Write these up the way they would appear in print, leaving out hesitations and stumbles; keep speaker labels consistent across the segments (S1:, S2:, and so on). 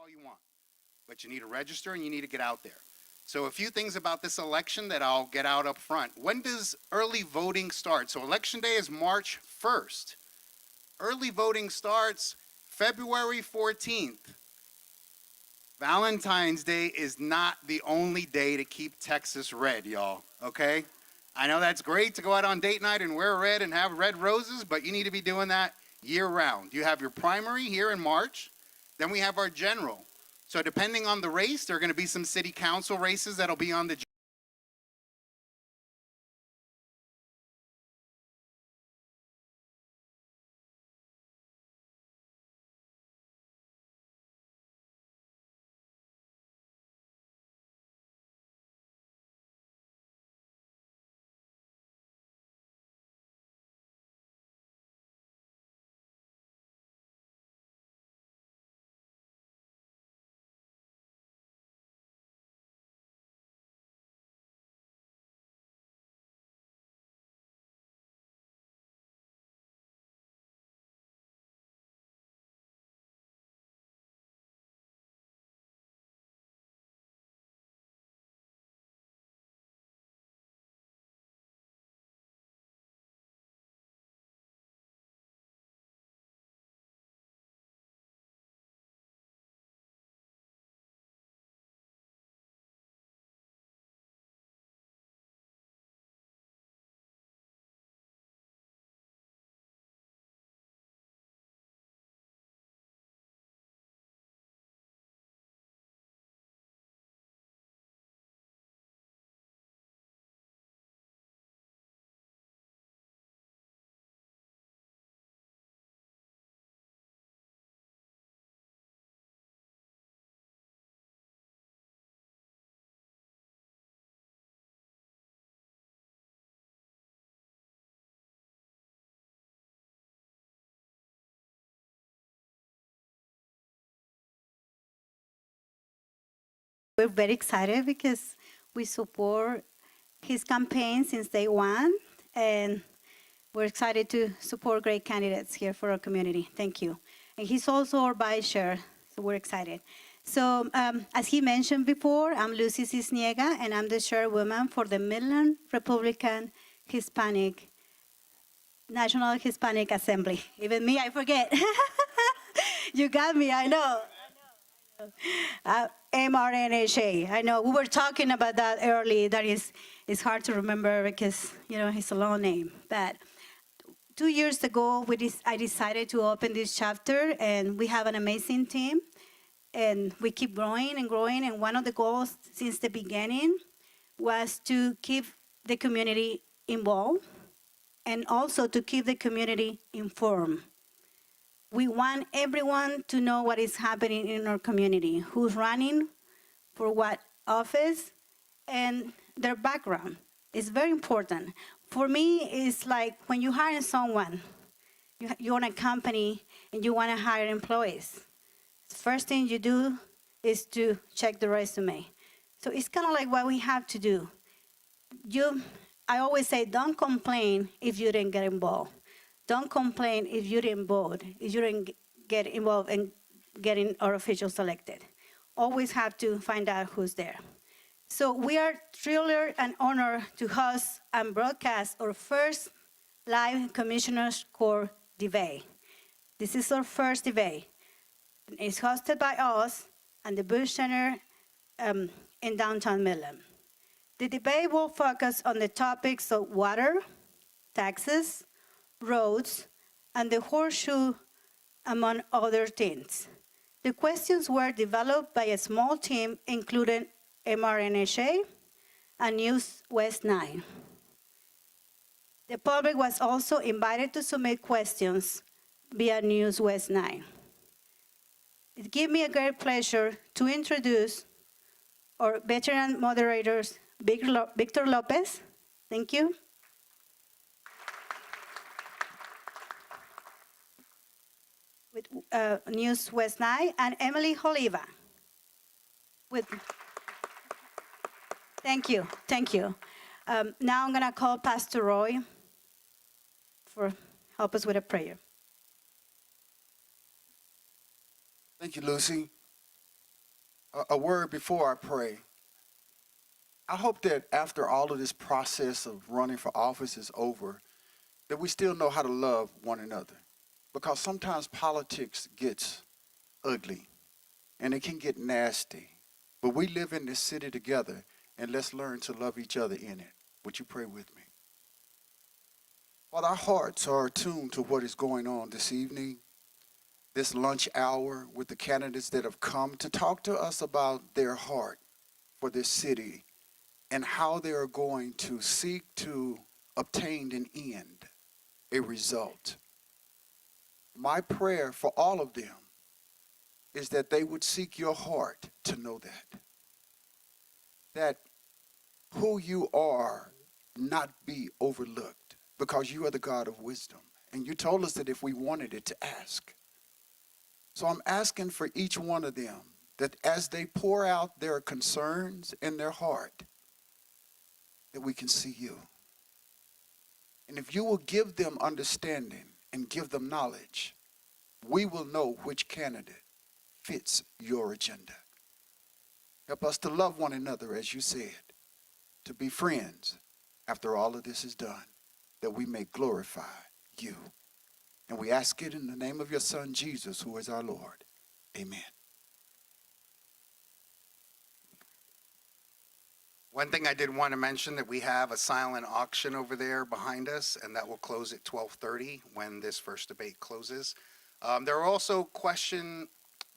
S1: all you want, but you need to register and you need to get out there. So a few things about this election that I'll get out up front. When does early voting start? So election day is March 1st. Early voting starts February 14th. Valentine's Day is not the only day to keep Texas red, y'all, okay? I know that's great to go out on date night and wear red and have red roses, but you need to be doing that year round. You have your primary here in March, then we have our general. So depending on the race, there are going to be some city council races that'll be on the
S2: We're very excited because we support his campaign since day one, and we're excited to support great candidates here for our community. Thank you. And he's also our vice chair, so we're excited. So as he mentioned before, I'm Lucy Cisnega, and I'm the chairwoman for the Midland Republican Hispanic National Hispanic Assembly. Even me, I forget. You got me, I know. MRNHA. I know we were talking about that early. That is, it's hard to remember because it's a long name. But 2 years ago, I decided to open this chapter, and we have an amazing team, and we keep growing and growing. And one of the goals since the beginning was to keep the community involved, and also to keep the community informed. We want everyone to know what is happening in our community, who's running for what office, and their background. It's very important. For me, it's like when you hire someone, you own a company and you want to hire employees. The first thing you do is to check the resume. So it's kind of like what we have to do. I always say, don't complain if you didn't get involved. Don't complain if you didn't vote, if you didn't get involved in getting our officials elected. Always have to find out who's there. So we are thrilled and honored to host and broadcast our first live Commissioners Court debate. This is our first debate. It's hosted by us and the Bush Center in downtown Midland. The debate will focus on the topics of water, taxes, roads, and the horseshoe, among other things. The questions were developed by a small team, including MRNHA and NewsWest 9. The public was also invited to submit questions via NewsWest 9. It gives me a great pleasure to introduce our veteran moderators, Victor Lopez. Thank you. With NewsWest 9, and Emily Oliva. Thank you. Now I'm going to call Pastor Roy for help us with a prayer.
S3: Thank you, Lucy. a word before I pray. I hope that after all of this process of running for office is over, that we still know how to love one another. Because sometimes politics gets ugly and it can get nasty. But we live in this city together, and let's learn to love each other in it. Would you pray with me? While our hearts are attuned to what is going on this evening, this lunch hour with the candidates that have come to talk to us about their heart for this city and how they are going to seek to obtain and end a result. My prayer for all of them is that they would seek your heart to know that who you are not be overlooked, because you are the God of wisdom. And you told us that if we wanted it, to ask. So I'm asking for each one of them that as they pour out their concerns in their heart, that we can see you. And if you will give them understanding and give them knowledge, we will know which candidate fits your agenda. Help us to love one another, as you said, to be friends after all of this is done, that we may glorify you. And we ask it in the name of your Son, Jesus, who is our Lord. Amen.
S1: One thing I did want to mention, that we have a silent auction over there behind us, and that will close at 12:30 when this first debate closes. There are also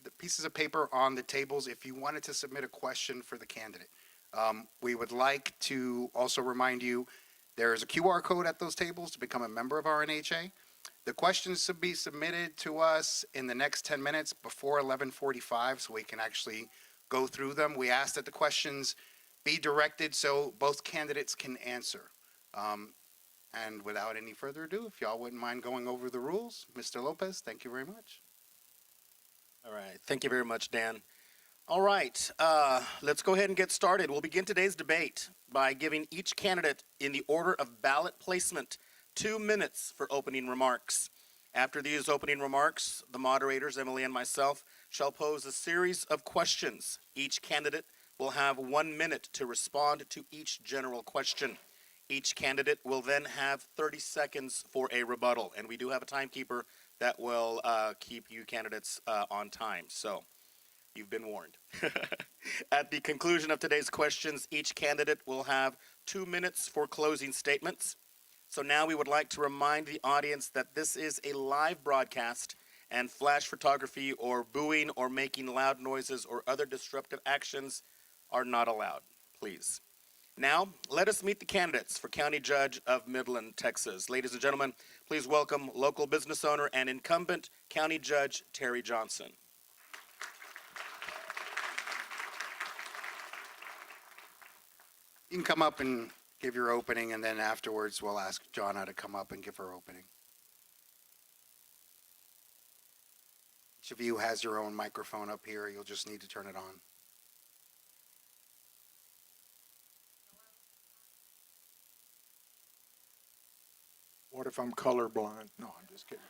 S1: the pieces of paper on the tables if you wanted to submit a question for the candidate. We would like to also remind you there is a QR code at those tables to become a member of our NHA. The questions should be submitted to us in the next 10 minutes before 11:45 so we can actually go through them. We ask that the questions be directed so both candidates can answer. And without any further ado, if y'all wouldn't mind going over the rules, Mr. Lopez, thank you very much.
S4: All right. Thank you very much, Dan. All right. Let's go ahead and get started. We'll begin today's debate by giving each candidate in the order of ballot placement 2 minutes for opening remarks. After these opening remarks, the moderators, Emily and myself, shall pose a series of questions. Each candidate will have 1 minute to respond to each general question. Each candidate will then have 30 seconds for a rebuttal, and we do have a timekeeper that will keep you candidates on time. So you've been warned. At the conclusion of today's questions, each candidate will have 2 minutes for closing statements. So now we would like to remind the audience that this is a live broadcast, and flash photography or booing or making loud noises or other disruptive actions are not allowed, please. Now, let us meet the candidates for County Judge of Midland, Texas. Ladies and gentlemen, please welcome local business owner and incumbent County Judge Terry Johnson.
S1: You can come up and give your opening, and then afterwards we'll ask Jonna to come up and give her opening. Each of you has your own microphone up here. You'll just need to turn it on.
S5: What if I'm colorblind? No, I'm just kidding.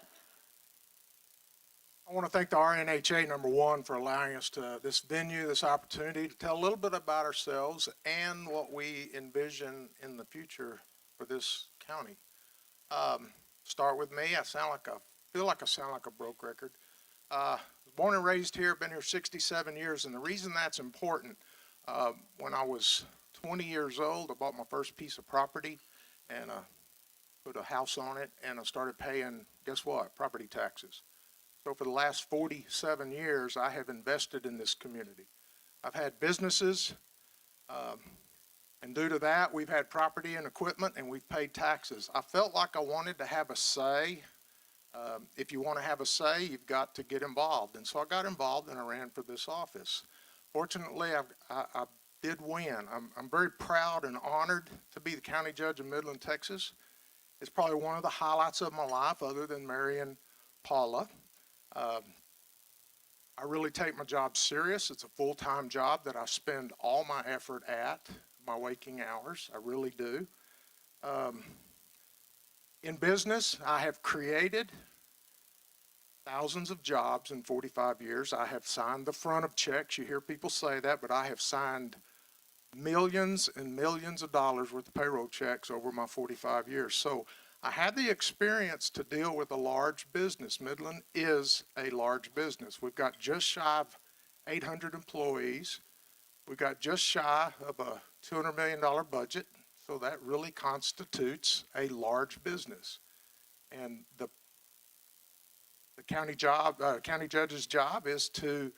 S5: I want to thank the RNHA, number one, for allowing us this venue, this opportunity to tell a little bit about ourselves and what we envision in the future for this county. Start with me. I feel like I sound like a broke record. Born and raised here, been here 67 years, and the reason that's important, when I was 20 years old, I bought my first piece of property and put a house on it, and I started paying, guess what, property taxes. So for the last 47 years, I have invested in this community. I've had businesses, and due to that, we've had property and equipment, and we've paid taxes. I felt like I wanted to have a say. If you want to have a say, you've got to get involved. And so I got involved, and I ran for this office. Fortunately, I did win. I'm very proud and honored to be the County Judge of Midland, Texas. It's probably one of the highlights of my life, other than marrying Paula. I really take my job serious. It's a full-time job that I spend all my effort at, my waking hours. I really do. In business, I have created thousands of jobs in 45 years. I have signed the front of checks. You hear people say that, but I have signed millions and millions of dollars worth of payroll checks over my 45 years. So I had the experience to deal with a large business. Midland is a large business. We've got just shy of 800 employees. We've got just shy of a $200 million budget. So that really constitutes a large business. And the county judge's job is to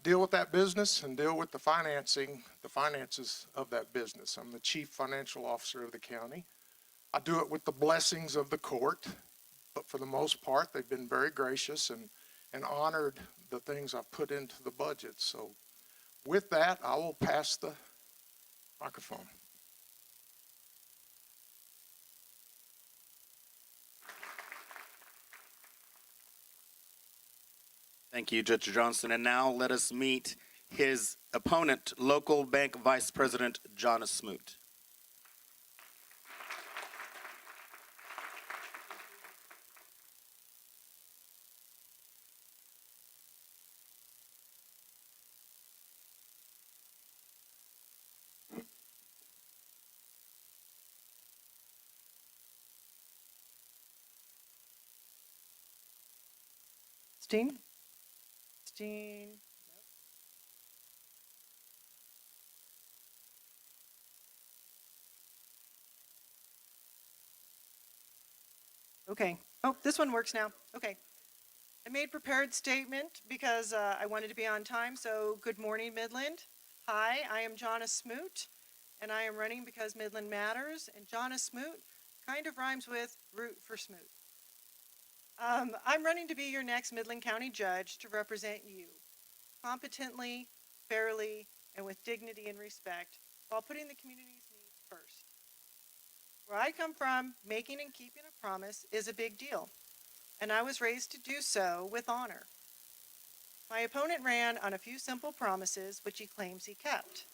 S5: deal with that business and deal with the finances of that business. I'm the chief financial officer of the county. I do it with the blessings of the court, but for the most part, they've been very gracious and honored the things I've put into the budget. So with that, I will pass the microphone.
S4: Thank you, Judge Johnson. And now let us meet his opponent, local bank vice president John Smoot.
S6: Steen? Steen? Okay. Oh, this one works now. Okay. I made prepared statement because I wanted to be on time. So good morning, Midland. Hi, I am Jonna Smoot, and I am running because Midland matters. And Jonna Smoot kind of rhymes with root for Smoot. I'm running to be your next Midland County judge to represent you competently, fairly, and with dignity and respect while putting the community's needs first. Where I come from, making and keeping a promise is a big deal, and I was raised to do so with honor. My opponent ran on a few simple promises which he claims he kept.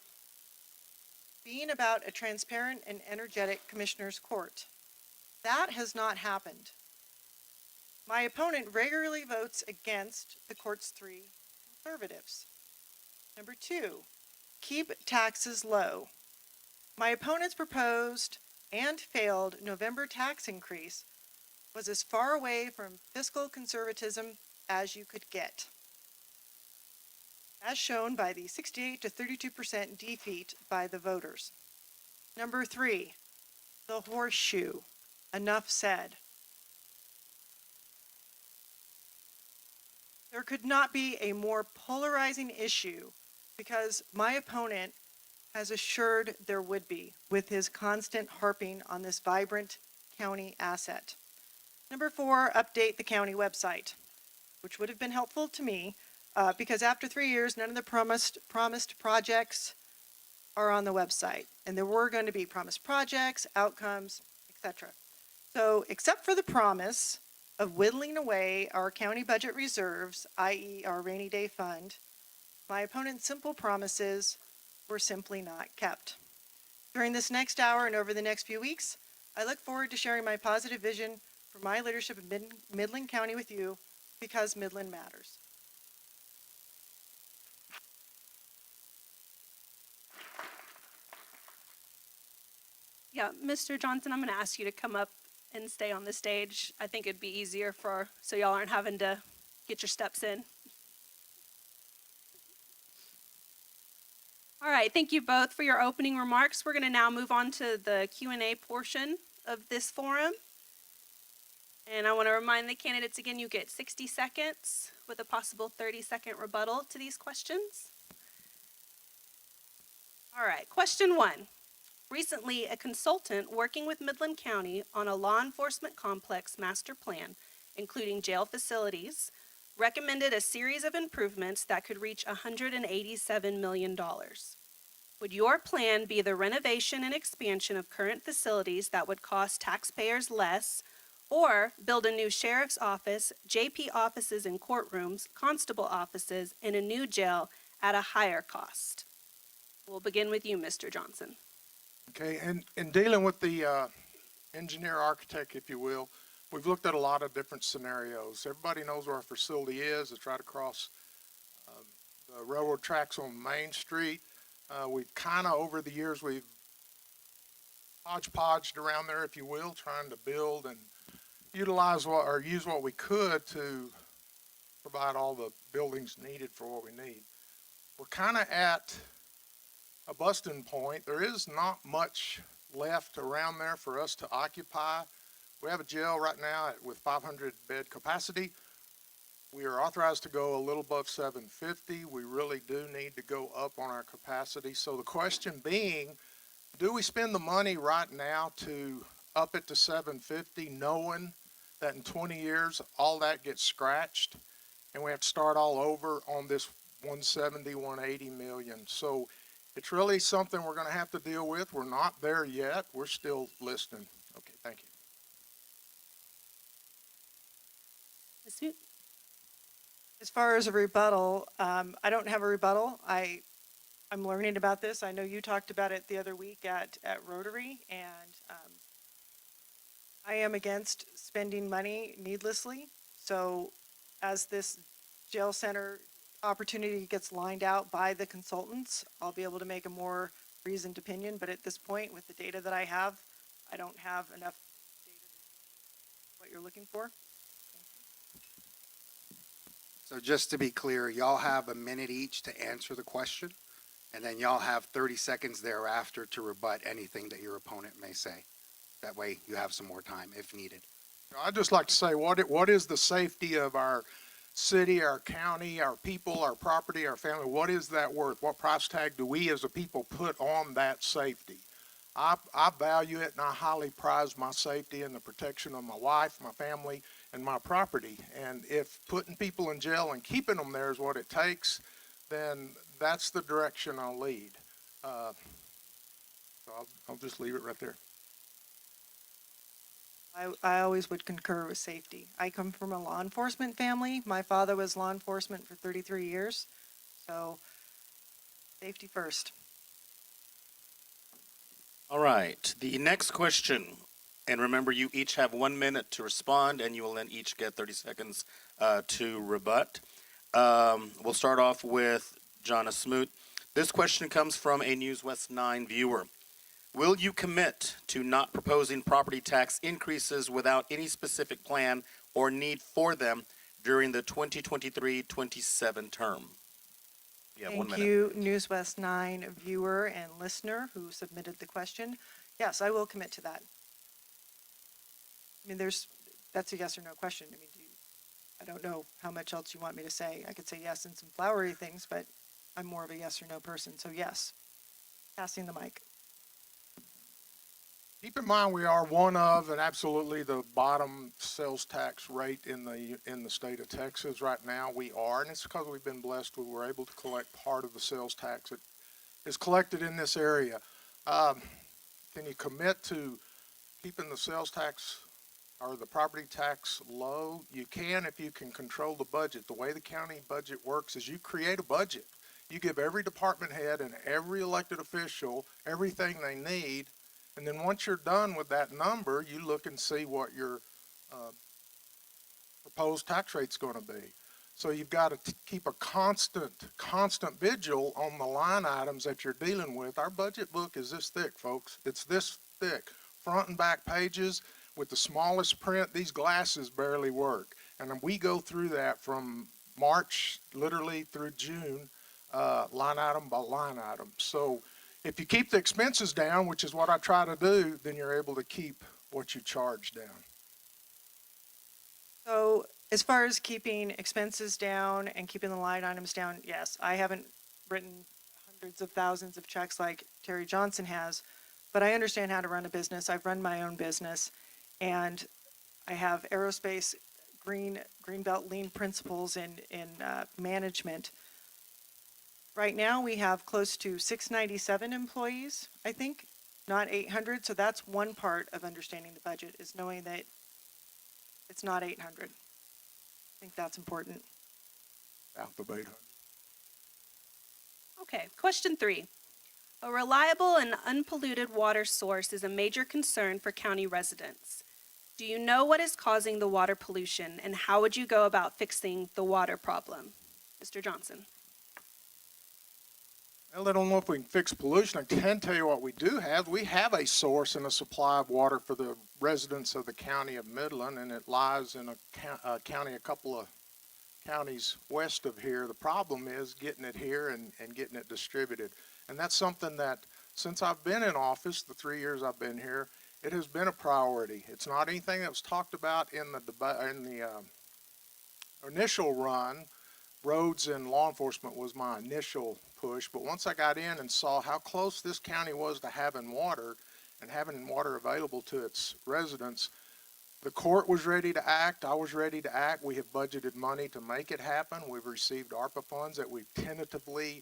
S6: Being about a transparent and energetic commissioner's court. That has not happened. My opponent regularly votes against the court's three conservatives. Number 2, keep taxes low. My opponent's proposed and failed November tax increase was as far away from fiscal conservatism as you could get, as shown by the 68 to 32% defeat by the voters. Number 3, the horseshoe. Enough said. There could not be a more polarizing issue because my opponent has assured there would be with his constant harping on this vibrant county asset. Number 4, update the county website, which would have been helpful to me because after 3 years, none of the promised projects are on the website. And there were going to be promised projects, outcomes, etc. So except for the promise of whittling away our county budget reserves, i.e. our rainy day fund, my opponent's simple promises were simply not kept. During this next hour and over the next few weeks, I look forward to sharing my positive vision for my leadership in Midland County with you because Midland matters.
S7: Yeah, Mr. Johnson, I'm going to ask you to come up and stay on the stage. I think it'd be easier so y'all aren't having to get your steps in. All right, thank you both for your opening remarks. We're going to now move on to the Q&A portion of this forum. And I want to remind the candidates again, you get 60 seconds with a possible 30-second rebuttal to these questions. All right, question 1. Recently, a consultant working with Midland County on a law enforcement complex master plan, including jail facilities, recommended a series of improvements that could reach $187 million. Would your plan be the renovation and expansion of current facilities that would cost taxpayers less, or build a new sheriff's office, JP offices and courtrooms, constable offices, and a new jail at a higher cost? We'll begin with you, Mr. Johnson.
S5: Okay, and in dealing with the engineer architect, if you will, we've looked at a lot of different scenarios. Everybody knows where our facility is. It's right across the railroad tracks on Main Street. We've kind of, over the years, we've hodgepodged around there, if you will, trying to build and utilize or use what we could to provide all the buildings needed for what we need. We're kind of at a busting point. There is not much left around there for us to occupy. We have a jail right now with 500 bed capacity. We are authorized to go a little above 750. We really do need to go up on our capacity. So the question being, do we spend the money right now to up it to 750, knowing that in 20 years all that gets scratched and we have to start all over on this 170, 180 million? So it's really something we're going to have to deal with. We're not there yet. We're still listening. Okay, thank you.
S7: Ms. Smoot?
S6: As far as a rebuttal, I don't have a rebuttal. I'm learning about this. I know you talked about it the other week at Rotary, and I am against spending money needlessly. So as this jail center opportunity gets lined out by the consultants, I'll be able to make a more reasoned opinion. But at this point, with the data that I have, I don't have enough data to see what you're looking for.
S1: So just to be clear, y'all have a minute each to answer the question, and then y'all have 30 seconds thereafter to rebut anything that your opponent may say. That way you have some more time if needed.
S5: I'd just like to say, what is the safety of our city, our county, our people, our property, our family? What is that worth? What price tag do we as a people put on that safety? I value it, and I highly prize my safety and the protection of my wife, my family, and my property. And if putting people in jail and keeping them there is what it takes, then that's the direction I'll lead. So I'll just leave it right there.
S6: I always would concur with safety. I come from a law enforcement family. My father was law enforcement for 33 years. So safety first.
S4: All right, the next question, and remember you each have 1 minute to respond, and you will then each get 30 seconds to rebut. We'll start off with Jonna Smoot. This question comes from a NewsWest 9 viewer. Will you commit to not proposing property tax increases without any specific plan or need for them during the 2023-27 term? You have 1
S6: Thank
S4: minute.
S6: you, NewsWest 9 viewer and listener who submitted the question. Yes, I will commit to that. I mean, that's a yes or no question. I mean, I don't know how much else you want me to say. I could say yes and some flowery things, but I'm more of a yes or no person. So yes, passing the mic.
S5: Keep in mind, we are one of and absolutely the bottom sales tax rate in the state of Texas right now. We are, and it's because we've been blessed. We were able to collect part of the sales tax that is collected in this area. Can you commit to keeping the sales tax or the property tax low? You can if you can control the budget. The way the county budget works is you create a budget. You give every department head and every elected official everything they need. And then once you're done with that number, you look and see what your proposed tax rate's going to be. So you've got to keep a constant vigil on the line items that you're dealing with. Our budget book is this thick, folks. It's this thick, front and back pages with the smallest print. These glasses barely work. And we go through that from March literally through June, line item by line item. So if you keep the expenses down, which is what I try to do, then you're able to keep what you charge down.
S6: So as far as keeping expenses down and keeping the line items down, yes, I haven't written hundreds of thousands of checks like Terry Johnson has, but I understand how to run a business. I've run my own business, and I have aerospace green belt lean principles in management. Right now, we have close to 697 employees, I think, not 800. So that's one part of understanding the budget, is knowing that it's not 800. I think that's important.
S5: South of 800.
S7: Okay, question 3. A reliable and unpolluted water source is a major concern for county residents. Do you know what is causing the water pollution, and how would you go about fixing the water problem? Mr. Johnson.
S5: Well, I don't know if we can fix pollution. I can tell you what we do have. We have a source and a supply of water for the residents of the county of Midland, and it lies in a county, a couple of counties west of here. The problem is getting it here and getting it distributed. And that's something that, since I've been in office, the 3 years I've been here, it has been a priority. It's not anything that was talked about in the initial run. Roads and law enforcement was my initial push, but once I got in and saw how close this county was to having water and having water available to its residents, the court was ready to act. I was ready to act. We have budgeted money to make it happen. We've received ARPA funds that we've tentatively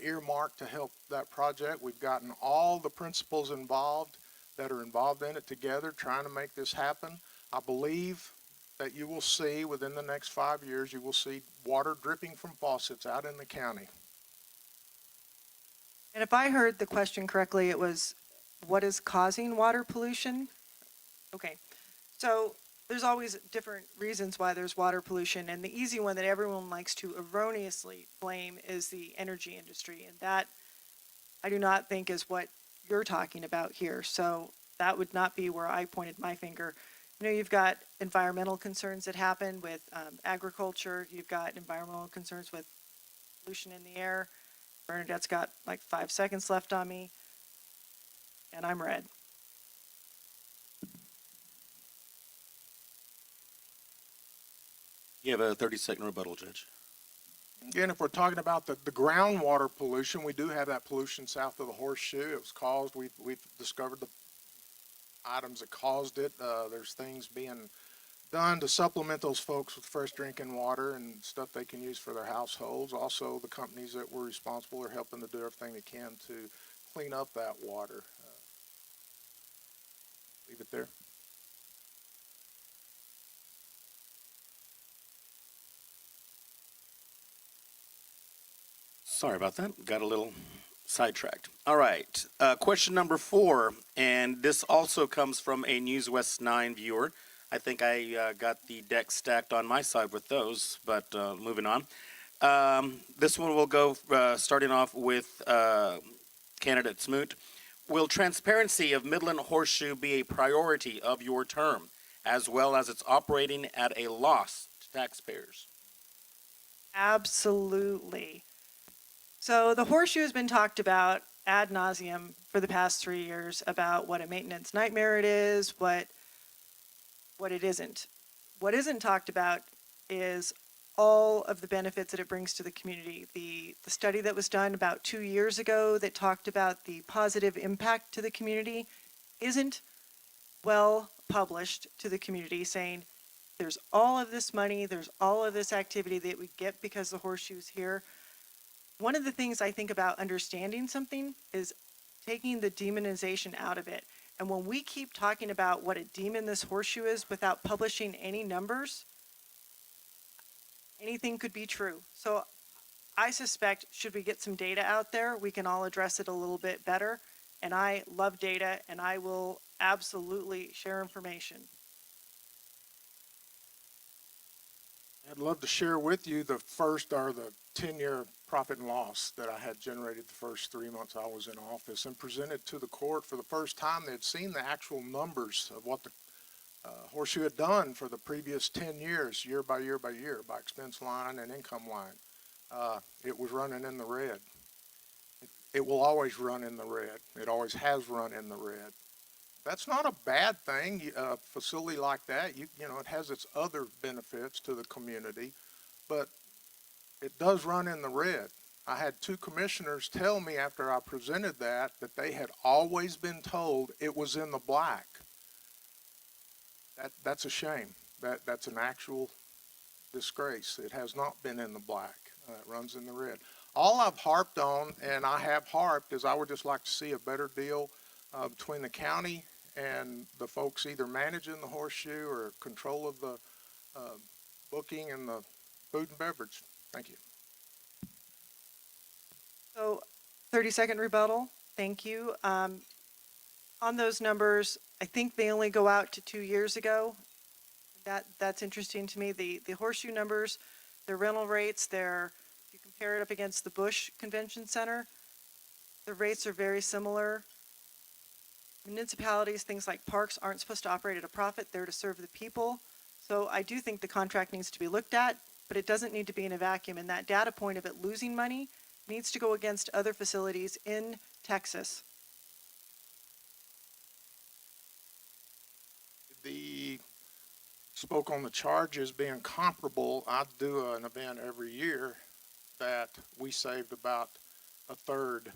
S5: earmarked to help that project. We've gotten all the principals involved that are involved in it together, trying to make this happen. I believe that you will see within the next 5 years, you will see water dripping from faucets out in the county.
S6: And if I heard the question correctly, it was, what is causing water pollution? Okay, so there's always different reasons why there's water pollution, and the easy one that everyone likes to erroneously blame is the energy industry, and that I do not think is what you're talking about here. So that would not be where I pointed my finger. You know, you've got environmental concerns that happen with agriculture. You've got environmental concerns with pollution in the air. Bernadette's got like 5 seconds left on me, and I'm red.
S4: You have a 30-second rebuttal, Judge.
S5: Again, if we're talking about the groundwater pollution, we do have that pollution south of the horseshoe. It was caused, we've discovered the items that caused it. There's things being done to supplement those folks with fresh drinking water and stuff they can use for their households. Also, the companies that were responsible are helping to do everything they can to clean up that water. Leave it there.
S4: Sorry about that. Got a little sidetracked. All right. Question number 4, and this also comes from a NewsWest 9 viewer. I think I got the deck stacked on my side with those, but moving on. This one will go starting off with candidate Smoot. Will transparency of Midland Horseshoe be a priority of your term, as well as its operating at a loss to taxpayers?
S6: Absolutely. So the horseshoe has been talked about ad nauseum for the past 3 years about what a maintenance nightmare it is, what it isn't. What isn't talked about is all of the benefits that it brings to the community. The study that was done about 2 years ago that talked about the positive impact to the community isn't well published to the community, saying there's all of this money, there's all of this activity that we get because the horseshoe's here. One of the things I think about understanding something is taking the demonization out of it. And when we keep talking about what a demon this horseshoe is without publishing any numbers, anything could be true. So I suspect, should we get some data out there, we can all address it a little bit better. And I love data, and I will absolutely share information.
S5: I'd love to share with you the 10-year profit and loss that I had generated the first 3 months I was in office, and presented to the court for the first time. They'd seen the actual numbers of what the horseshoe had done for the previous 10 years, year by year by year, by expense line and income line. It was running in the red. It will always run in the red. It always has run in the red. That's not a bad thing. A facility like that, you know, it has its other benefits to the community, but it does run in the red. I had 2 commissioners tell me after I presented that they had always been told it was in the black. That's a shame. That's an actual disgrace. It has not been in the black. It runs in the red. All I've harped on, and I have harped, is I would just like to see a better deal between the county and the folks either managing the horseshoe or control of the booking and the food and beverage. Thank you.
S6: So 30-second rebuttal. Thank you. On those numbers, I think they only go out to 2 years ago. That's interesting to me. The horseshoe numbers, their rental rates, if you compare it up against the Bush Convention Center, the rates are very similar. Municipalities, things like parks, aren't supposed to operate at a profit. They're to serve the people. So I do think the contract needs to be looked at, but it doesn't need to be in a vacuum. And that data point of it losing money needs to go against other facilities in Texas.
S5: The spoke on the charges being comparable. I do an event every year that we saved about a third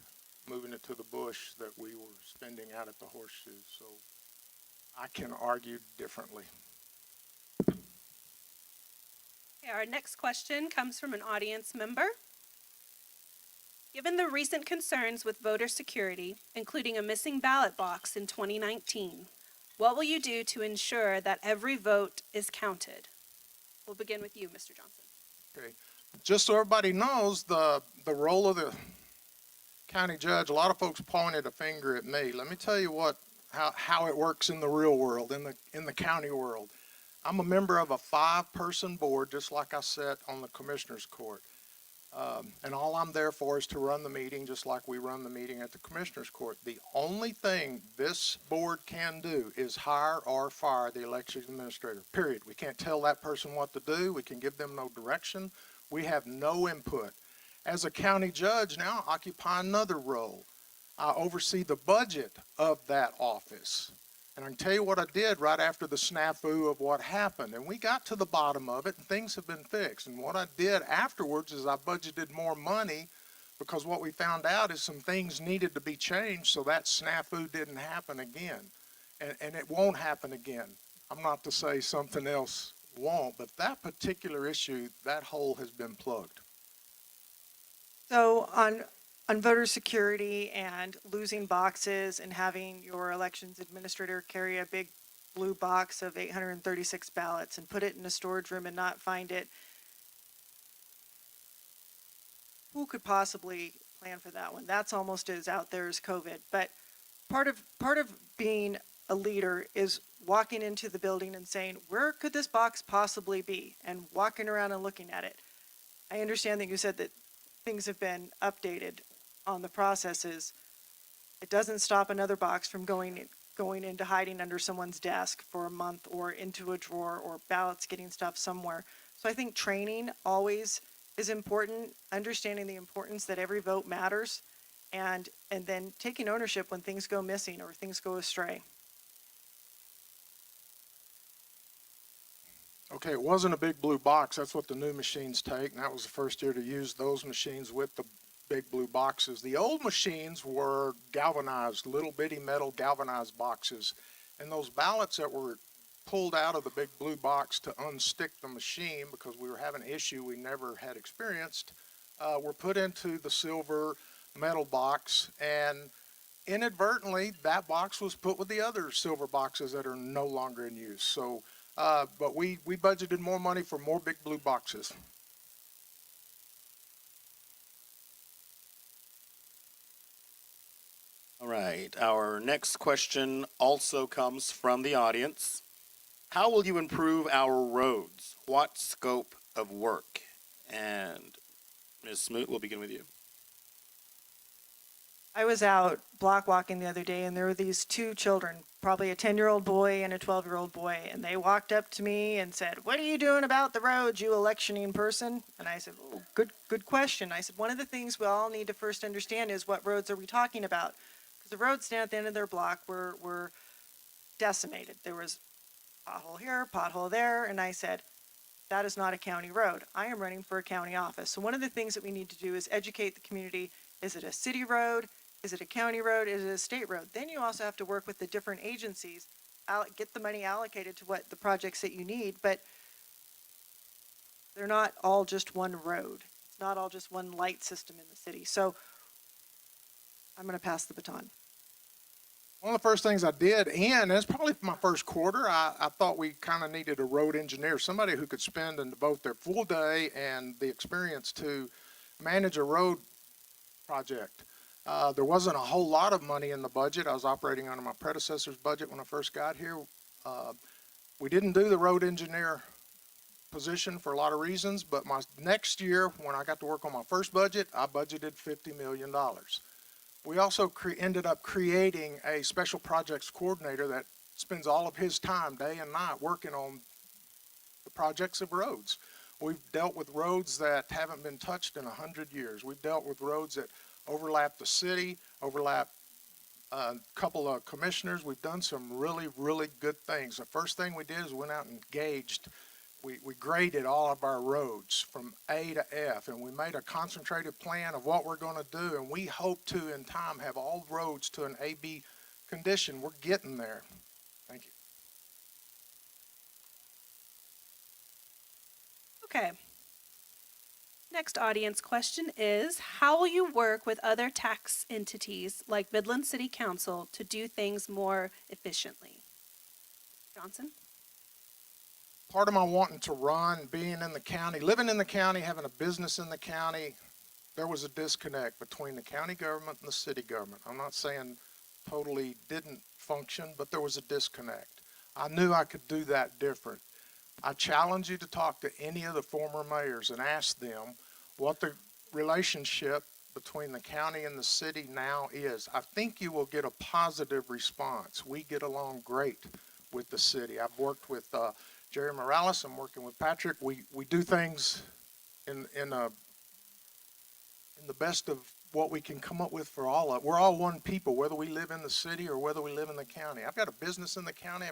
S5: moving it to the bush that we were spending out at the horseshoe. So I can argue differently.
S7: Okay, our next question comes from an audience member. Given the recent concerns with voter security, including a missing ballot box in 2019, what will you do to ensure that every vote is counted? We'll begin with you, Mr. Johnson.
S5: Okay. Just so everybody knows the role of the county judge, a lot of folks pointed a finger at me. Let me tell you how it works in the real world, in the county world. I'm a member of a 5-person board, just like I sat on the commissioner's court. And all I'm there for is to run the meeting, just like we run the meeting at the commissioner's court. The only thing this board can do is hire or fire the election administrator, period. We can't tell that person what to do. We can give them no direction. We have no input. As a county judge now, I occupy another role. I oversee the budget of that office. And I can tell you what I did right after the snafu of what happened. And we got to the bottom of it, and things have been fixed. And what I did afterwards is I budgeted more money, because what we found out is some things needed to be changed so that snafu didn't happen again. And it won't happen again. I'm not to say something else won't, but that particular issue, that hole has been plugged.
S6: So on voter security and losing boxes and having your elections administrator carry a big blue box of 836 ballots and put it in a storage room and not find it, who could possibly plan for that one? That's almost as out there as COVID. But part of being a leader is walking into the building and saying, where could this box possibly be? And walking around and looking at it. I understand that you said that things have been updated on the processes. It doesn't stop another box from going into hiding under someone's desk for a month, or into a drawer, or ballots getting stuffed somewhere. So I think training always is important, understanding the importance that every vote matters, and then taking ownership when things go missing or things go astray.
S5: Okay, it wasn't a big blue box. That's what the new machines take, and that was the first year to use those machines with the big blue boxes. The old machines were galvanized, little bitty metal galvanized boxes, and those ballots that were pulled out of the big blue box to unstick the machine, because we were having an issue we never had experienced, were put into the silver metal box, and inadvertently that box was put with the other silver boxes that are no longer in use. So but we budgeted more money for more big blue boxes.
S4: All right, our next question also comes from the audience. How will you improve our roads? What scope of work? And Ms. Smoot, we'll begin with you.
S6: I was out block walking the other day, and there were these 2 children, probably a 10-year-old boy and a 12-year-old boy, and they walked up to me and said, "What are you doing about the roads, you electioning person?" And I said, "Oh, good question." I said, one of the things we all need to first understand is, what roads are we talking about? Because the roads down at the end of their block were decimated. There was pothole here, pothole there, and I said, that is not a county road. I am running for a county office. So one of the things that we need to do is educate the community. Is it a city road? Is it a county road? Is it a state road? Then you also have to work with the different agencies, get the money allocated to what the projects that you need, but they're not all just one road. It's not all just one light system in the city. So I'm going to pass the baton.
S5: One of the first things I did, and it's probably my first quarter, I thought we kind of needed a road engineer, somebody who could spend and devote their full day and the experience to manage a road project. There wasn't a whole lot of money in the budget. I was operating under my predecessor's budget when I first got here. We didn't do the road engineer position for a lot of reasons, but my next year, when I got to work on my first budget, I budgeted $50 million. We also ended up creating a special projects coordinator that spends all of his time, day and night, working on the projects of roads. We've dealt with roads that haven't been touched in 100 years. We've dealt with roads that overlap the city, overlap a couple of commissioners. We've done some really, really good things. The first thing we did is went out and engaged. We graded all of our roads from A to F, and we made a concentrated plan of what we're going to do, and we hope to, in time, have all roads to an A-B condition. We're getting there. Thank you.
S7: Okay. Next audience question is, how will you work with other tax entities like Midland City Council to do things more efficiently? Johnson?
S5: Part of my wanting to run, being in the county, living in the county, having a business in the county, there was a disconnect between the county government and the city government. I'm not saying totally didn't function, but there was a disconnect. I knew I could do that different. I challenge you to talk to any of the former mayors and ask them what the relationship between the county and the city now is. I think you will get a positive response. We get along great with the city. I've worked with Jerry Morales. I'm working with Patrick. We do things in the best of what we can come up with for all of. We're all one people, whether we live in the city or whether we live in the county. I've got a business in the county.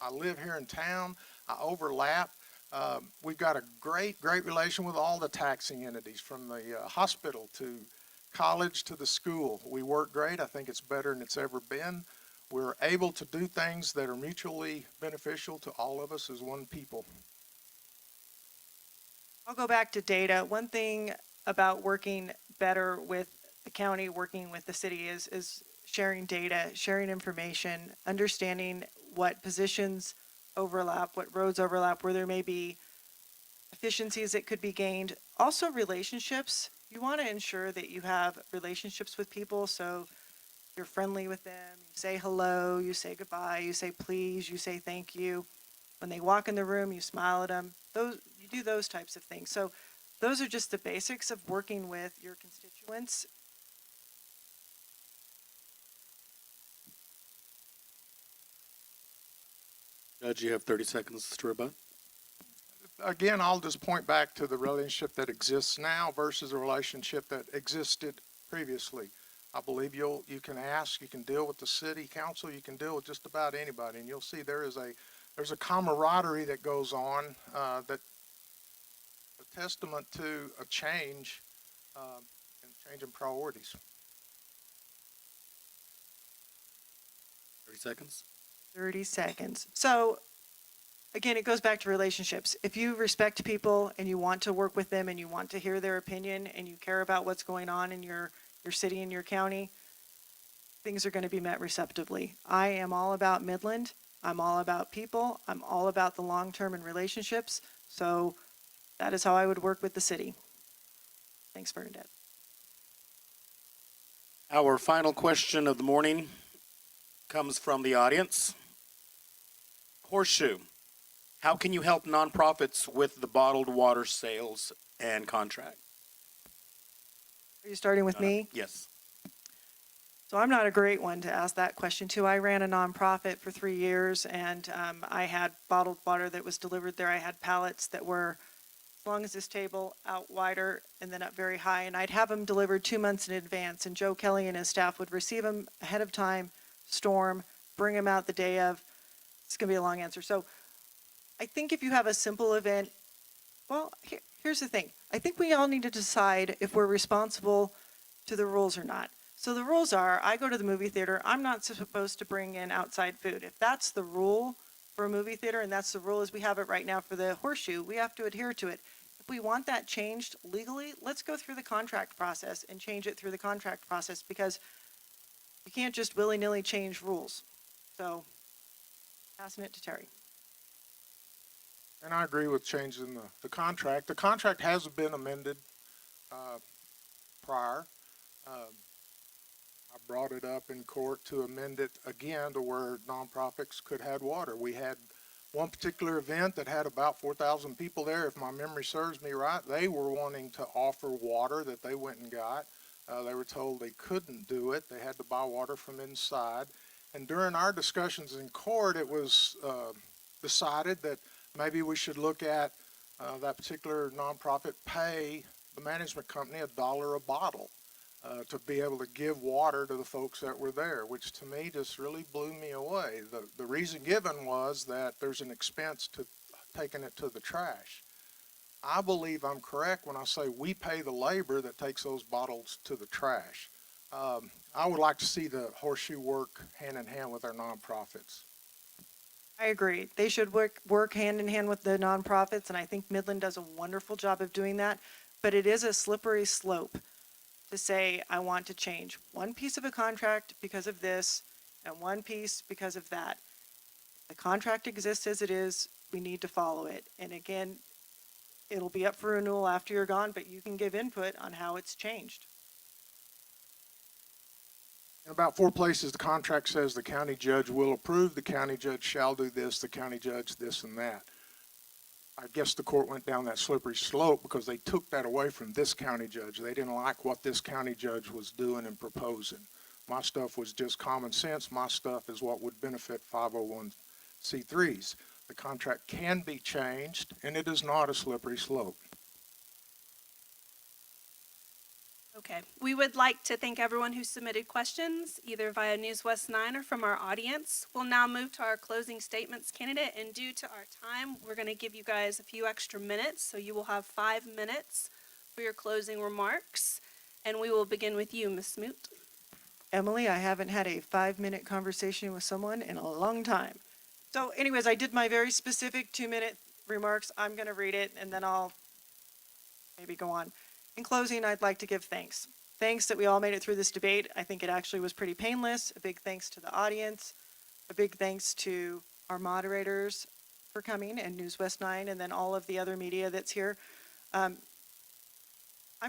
S5: I live here in town. I overlap. We've got a great relation with all the taxing entities, from the hospital to college to the school. We work great. I think it's better than it's ever been. We're able to do things that are mutually beneficial to all of us as one people.
S6: I'll go back to data. One thing about working better with the county, working with the city is sharing data, sharing information, understanding what positions overlap, what roads overlap, where there may be efficiencies that could be gained. Also relationships. You want to ensure that you have relationships with people, so you're friendly with them, you say hello, you say goodbye, you say please, you say thank you. When they walk in the room, you smile at them. You do those types of things. So those are just the basics of working with your constituents.
S4: Judge, you have 30 seconds to rebut.
S5: Again, I'll just point back to the relationship that exists now versus a relationship that existed previously. I believe you can ask, you can deal with the city council, you can deal with just about anybody, and you'll see there's a camaraderie that goes on that a testament to a change in priorities.
S4: 30 seconds.
S6: 30 seconds. So again, it goes back to relationships. If you respect people and you want to work with them and you want to hear their opinion and you care about what's going on in your city and your county, things are going to be met receptively. I am all about Midland. I'm all about people. I'm all about the long term and relationships. So that is how I would work with the city. Thanks, Bernadette.
S4: Our final question of the morning comes from the audience. Horseshoe, how can you help nonprofits with the bottled water sales and contract?
S6: Are you starting with me?
S4: Yes.
S6: So I'm not a great one to ask that question to. I ran a nonprofit for 3 years, and I had bottled water that was delivered there. I had pallets that were as long as this table, out wider, and then up very high. And I'd have them delivered 2 months in advance, and Joe Kelly and his staff would receive them ahead of time, storm, bring them out the day of. It's going to be a long answer. So I think if you have a simple event, well, here's the thing. I think we all need to decide if we're responsible to the rules or not. So the rules are, I go to the movie theater, I'm not supposed to bring in outside food. If that's the rule for a movie theater, and that's the rule as we have it right now for the Horseshoe, we have to adhere to it. If we want that changed legally, let's go through the contract process and change it through the contract process, because you can't just willy-nilly change rules. So, passing it to Terry.
S5: And I agree with changing the contract. The contract has been amended prior. brought it up in court to amend it again to where nonprofits could have water. We had one particular event that had about 4,000 people there, if my memory serves me right. They were wanting to offer water that they went and got. They were told they couldn't do it. They had to buy water from inside. And during our discussions in court, it was decided that maybe we should look at that particular nonprofit pay the management company $1 a bottle to be able to give water to the folks that were there, which to me just really blew me away. The reason given was that there's an expense to taking it to the trash. I believe I'm correct when I say we pay the labor that takes those bottles to the trash. I would like to see the horseshoe work hand in hand with our nonprofits.
S6: I agree. They should work hand in hand with the nonprofits, and I think Midland does a wonderful job of doing that. But it is a slippery slope to say, I want to change one piece of a contract because of this and one piece because of that. The contract exists as it is. We need to follow it. And again, it'll be up for renewal after you're gone, but you can give input on how it's changed.
S5: In about 4 places, the contract says the county judge will approve, the county judge shall do this, the county judge this and that. I guess the court went down that slippery slope because they took that away from this county judge. They didn't like what this county judge was doing and proposing. My stuff was just common sense. My stuff is what would benefit 501c3s. The contract can be changed, and it is not a slippery slope.
S7: Okay, we would like to thank everyone who submitted questions, either via NewsWest 9 or from our audience. We'll now move to our closing statements candidate, and due to our time, we're going to give you guys a few extra minutes, so you will have 5 minutes for your closing remarks, and we will begin with you, Ms. Smoot.
S6: Emily, I haven't had a 5-minute conversation with someone in a long time. So anyways, I did my very specific 2-minute remarks. I'm going to read it, and then I'll maybe go on. In closing, I'd like to give thanks. Thanks that we all made it through this debate. I think it actually was pretty painless. A big thanks to the audience. A big thanks to our moderators for coming and NewsWest 9 and then all of the other media that's here. I'm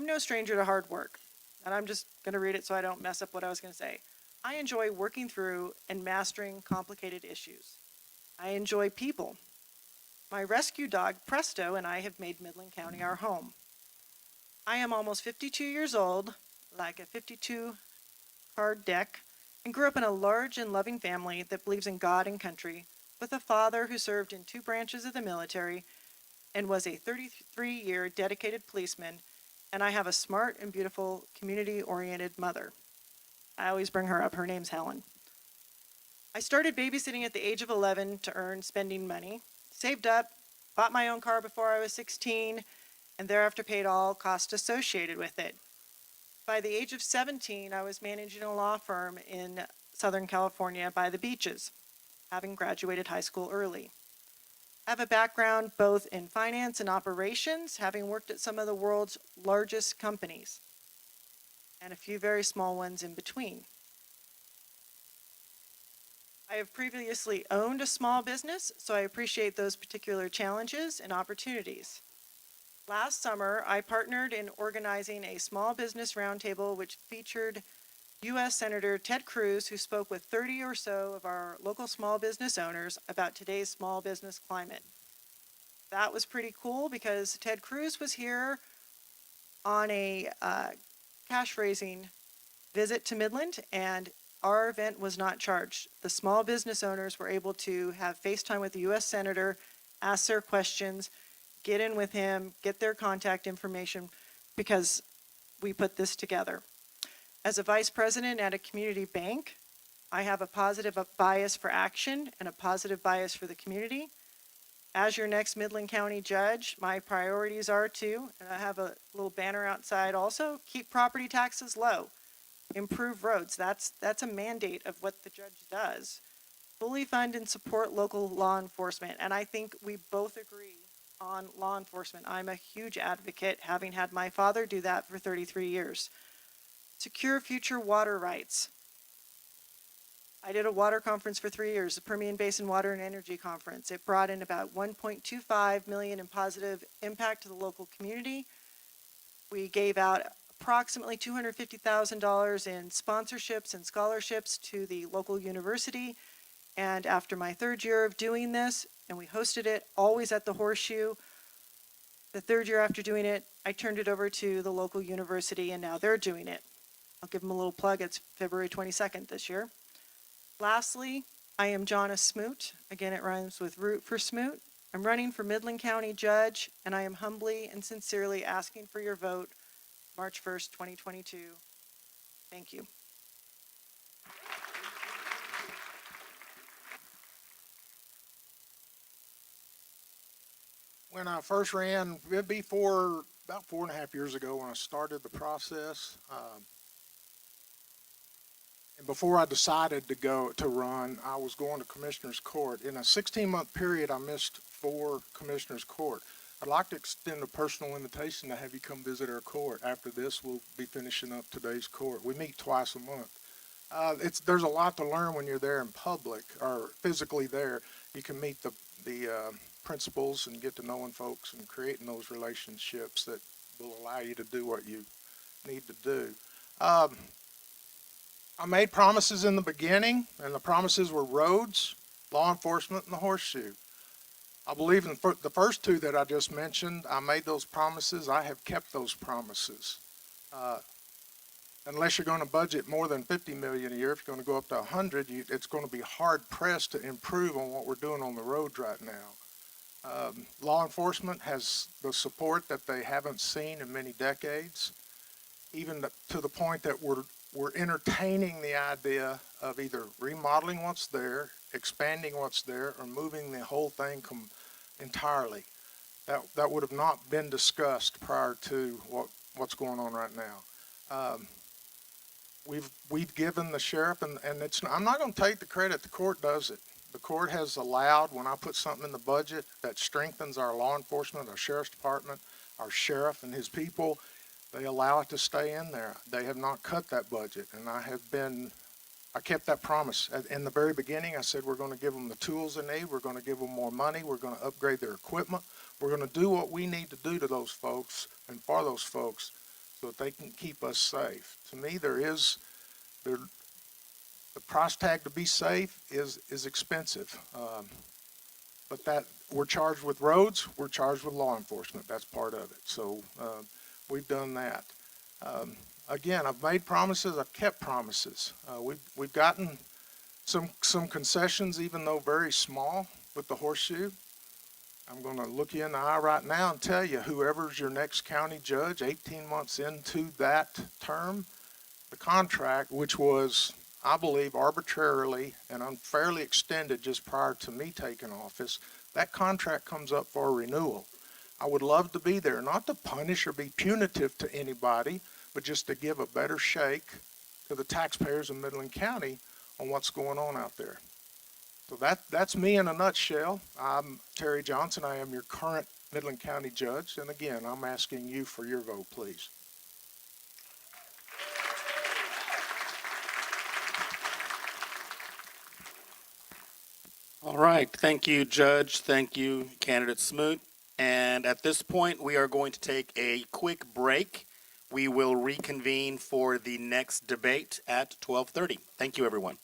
S6: no stranger to hard work, and I'm just going to read it so I don't mess up what I was going to say. I enjoy working through and mastering complicated issues. I enjoy people. My rescue dog, Presto, and I have made Midland County our home. I am almost 52 years old, like a 52 card deck, and grew up in a large and loving family that believes in God and country, with a father who served in 2 branches of the military and was a 33-year dedicated policeman, and I have a smart and beautiful community-oriented mother. I always bring her up. Her name's Helen. I started babysitting at the age of 11 to earn spending money, saved up, bought my own car before I was 16, and thereafter paid all costs associated with it. By the age of 17, I was managing a law firm in Southern California by the beaches, having graduated high school early. I have a background both in finance and operations, having worked at some of the world's largest companies, and a few very small ones in between. I have previously owned a small business, so I appreciate those particular challenges and opportunities. Last summer, I partnered in organizing a small business roundtable which featured U.S. Senator Ted Cruz, who spoke with 30 or so of our local small business owners about today's small business climate. That was pretty cool because Ted Cruz was here on a cash-raising visit to Midland, and our event was not charged. The small business owners were able to have FaceTime with the U.S. Senator, ask their questions, get in with him, get their contact information, because we put this together. As a vice president at a community bank, I have a positive bias for action and a positive bias for the community. As your next Midland County judge, my priorities are to, and I have a little banner outside also, keep property taxes low, improve roads. That's a mandate of what the judge does. Fully fund and support local law enforcement, and I think we both agree on law enforcement. I'm a huge advocate, having had my father do that for 33 years. Secure future water rights. I did a water conference for 3 years, the Permian Basin Water and Energy Conference. It brought in about $1.25 million in positive impact to the local community. We gave out approximately $250,000 in sponsorships and scholarships to the local university. And after my third year of doing this, and we hosted it always at the Horseshoe, the third year after doing it, I turned it over to the local university, and now they're doing it. I'll give them a little plug. It's February 22nd this year. Lastly, I am Jonna Smoot. Again, it rhymes with root for Smoot. I'm running for Midland County Judge, and I am humbly and sincerely asking for your vote March 1st, 2022. Thank you.
S5: When I first ran, it'd be about 4.5 years ago when I started the process. And before I decided to run, I was going to Commissioner's Court. In a 16-month period, I missed 4 Commissioner's Court. I'd like to extend a personal invitation to have you come visit our court. After this, we'll be finishing up today's court. We meet twice a month. There's a lot to learn when you're there in public or physically there. You can meet the principals and get to knowing folks and creating those relationships that will allow you to do what you need to do. I made promises in the beginning, and the promises were roads, law enforcement, and the Horseshoe. I believe in the first 2 that I just mentioned, I made those promises. I have kept those promises. Unless you're going to budget more than $50 million a year, if you're going to go up to 100, it's going to be hard pressed to improve on what we're doing on the roads right now. Law enforcement has the support that they haven't seen in many decades, even to the point that we're entertaining the idea of either remodeling what's there, expanding what's there, or moving the whole thing entirely. That would have not been discussed prior to what's going on right now. We've given the sheriff, and I'm not going to take the credit. The court does it. The court has allowed, when I put something in the budget that strengthens our law enforcement, our sheriff's department, our sheriff and his people, they allow it to stay in there. They have not cut that budget, and I kept that promise. In the very beginning, I said we're going to give them the tools they need. We're going to give them more money. We're going to upgrade their equipment. We're going to do what we need to do to those folks and for those folks so that they can keep us safe. To me, the price tag to be safe is expensive. But that we're charged with roads, we're charged with law enforcement. That's part of it. So we've done that. Again, I've made promises. I've kept promises. We've gotten some concessions, even though very small, with the Horseshoe. I'm going to look you in the eye right now and tell you, whoever's your next county judge, 18 months into that term, the contract, which was, I believe, arbitrarily and unfairly extended just prior to me taking office, that contract comes up for renewal. I would love to be there, not to punish or be punitive to anybody, but just to give a better shake to the taxpayers in Midland County on what's going on out there. So that's me in a nutshell. I'm Terry Johnson. I am your current Midland County Judge. And again, I'm asking you for your vote, please.
S4: All right. Thank you, Judge. Thank you, Candidate Smoot. And at this point, we are going to take a quick break. We will reconvene for the next debate at 12:30. Thank you, everyone.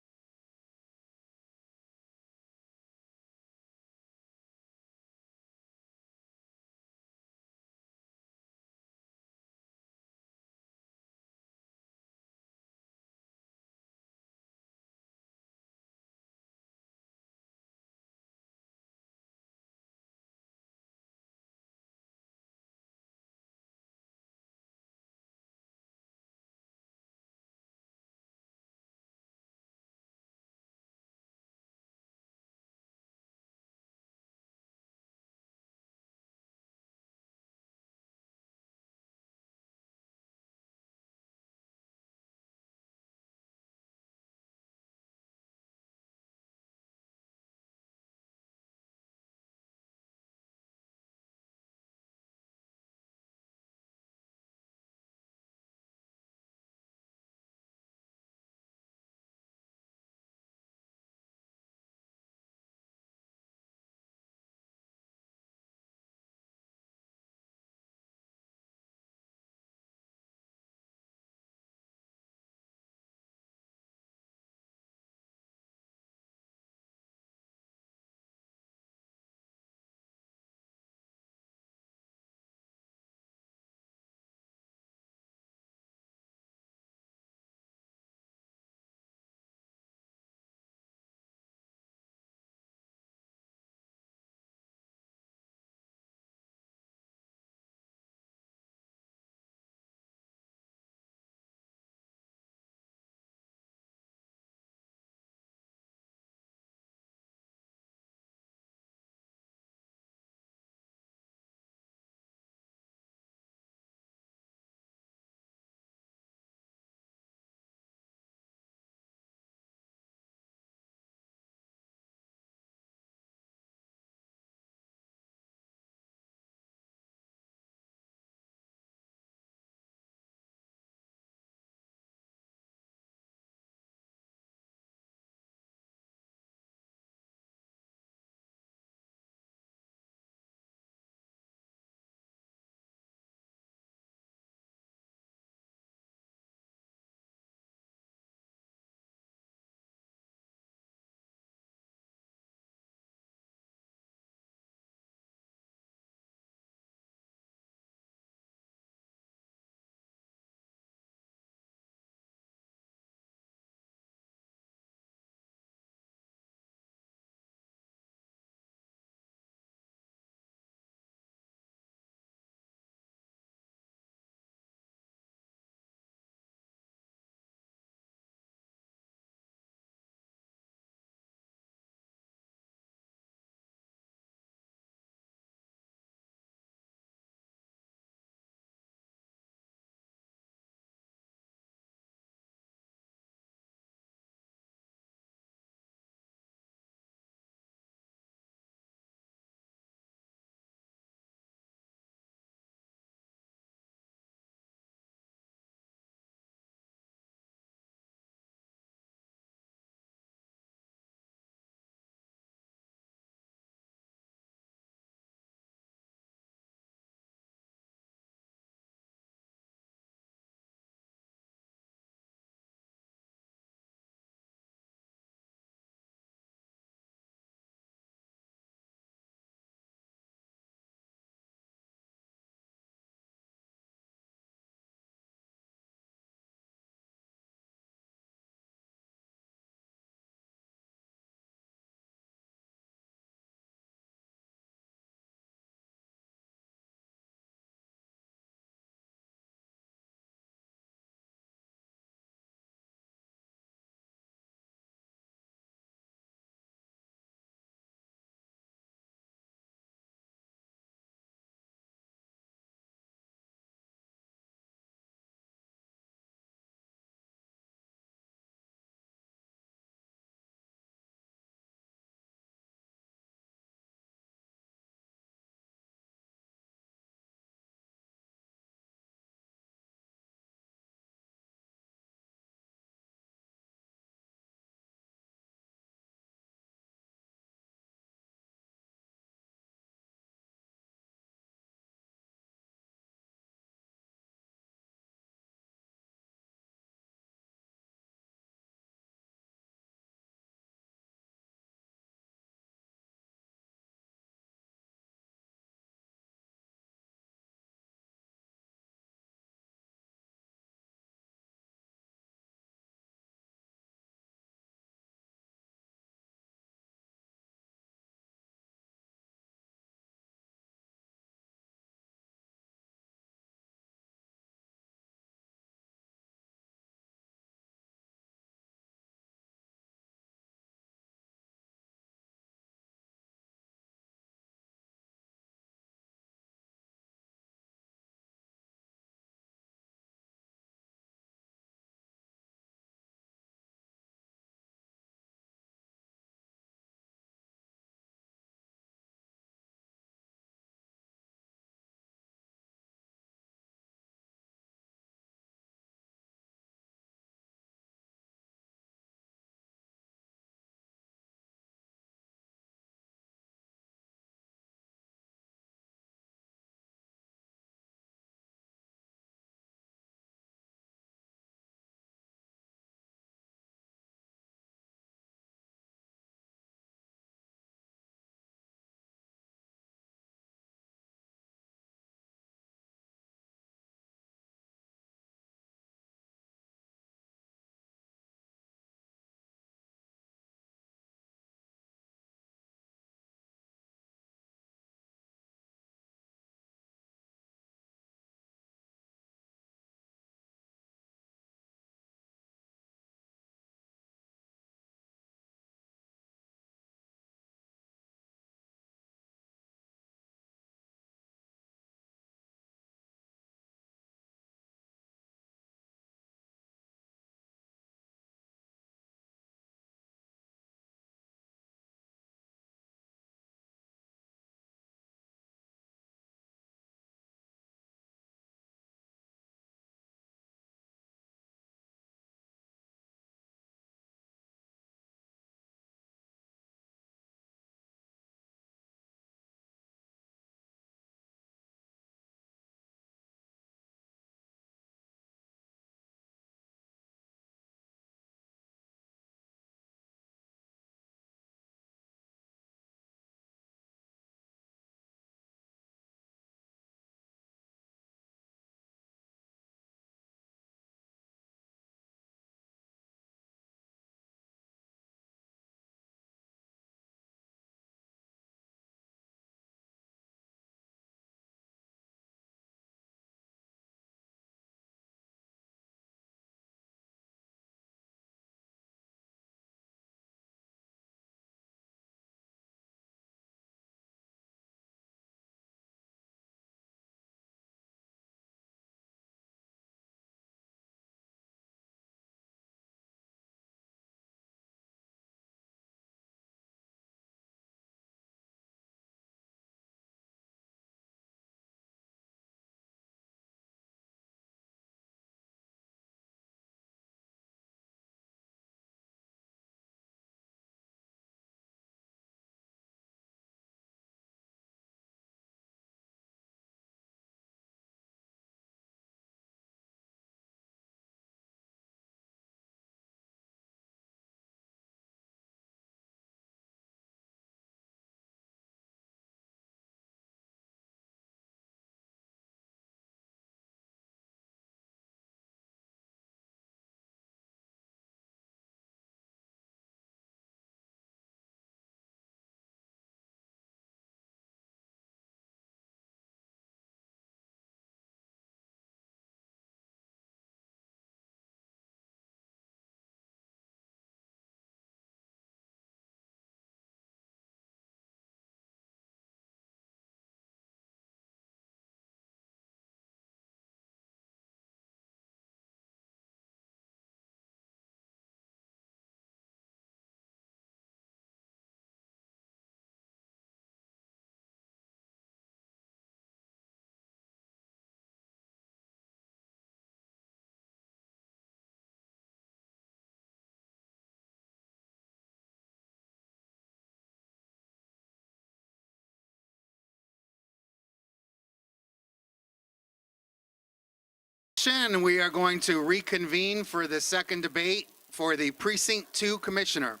S1: And we are going to reconvene for the second debate for the Precinct 2 Commissioner.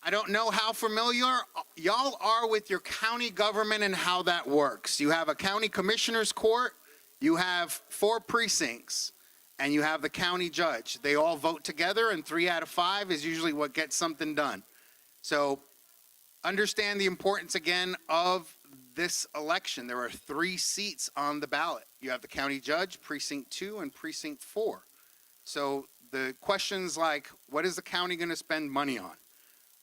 S1: I don't know how familiar y'all are with your county government and how that works. You have a county commissioner's court, you have 4 precincts, and you have the county judge. They all vote together, and 3 out of 5 is usually what gets something done. So understand the importance again of this election. There are 3 seats on the ballot. You have the county judge, Precinct 2, and Precinct 4. So the questions like, what is the county going to spend money on?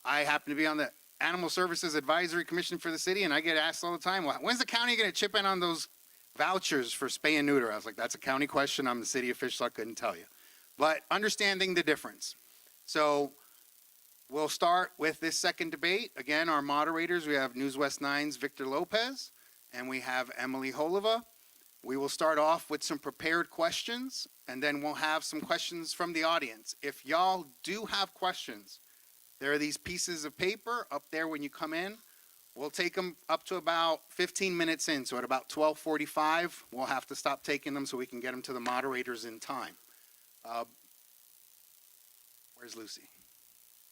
S1: I happen to be on the Animal Services Advisory Commission for the city, and I get asked all the time, well, when's the county going to chip in on those vouchers for spay and neuter? I was like, that's a county question. I'm the city official. I couldn't tell you. But understanding the difference. So we'll start with this second debate. Again, our moderators, we have NewsWest 9's Victor Lopez, and we have Emily Holova. We will start off with some prepared questions, and then we'll have some questions from the audience. If y'all do have questions, there are these pieces of paper up there when you come in. We'll take them up to about 15 minutes in, so at about 12:45, we'll have to stop taking them so we can get them to the moderators in time. Where's Lucy?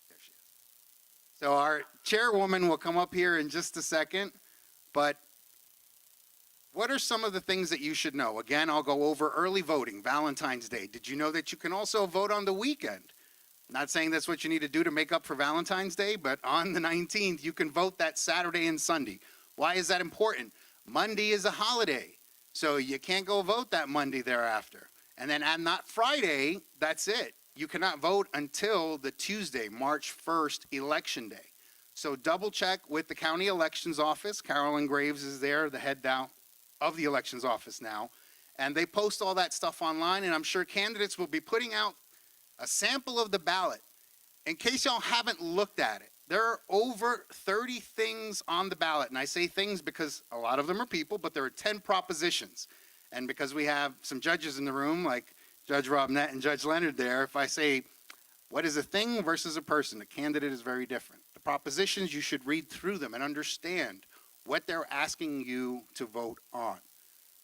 S1: There she is. So our chairwoman will come up here in just a second, but what are some of the things that you should know? Again, I'll go over early voting, Valentine's Day. Did you know that you can also vote on the weekend? Not saying that's what you need to do to make up for Valentine's Day, but on the 19th, you can vote that Saturday and Sunday. Why is that important? Monday is a holiday, so you can't go vote that Monday thereafter. And then on that Friday, that's it. You cannot vote until the Tuesday, March 1st, Election Day. So double check with the county elections office. Carolyn Graves is there, the head down of the elections office now. And they post all that stuff online, and I'm sure candidates will be putting out a sample of the ballot. In case y'all haven't looked at it, there are over 30 things on the ballot. And I say things because a lot of them are people, but there are 10 propositions. And because we have some judges in the room, like Judge Robnett and Judge Leonard there, if I say, what is a thing versus a person? A candidate is very different. The propositions, you should read through them and understand what they're asking you to vote on.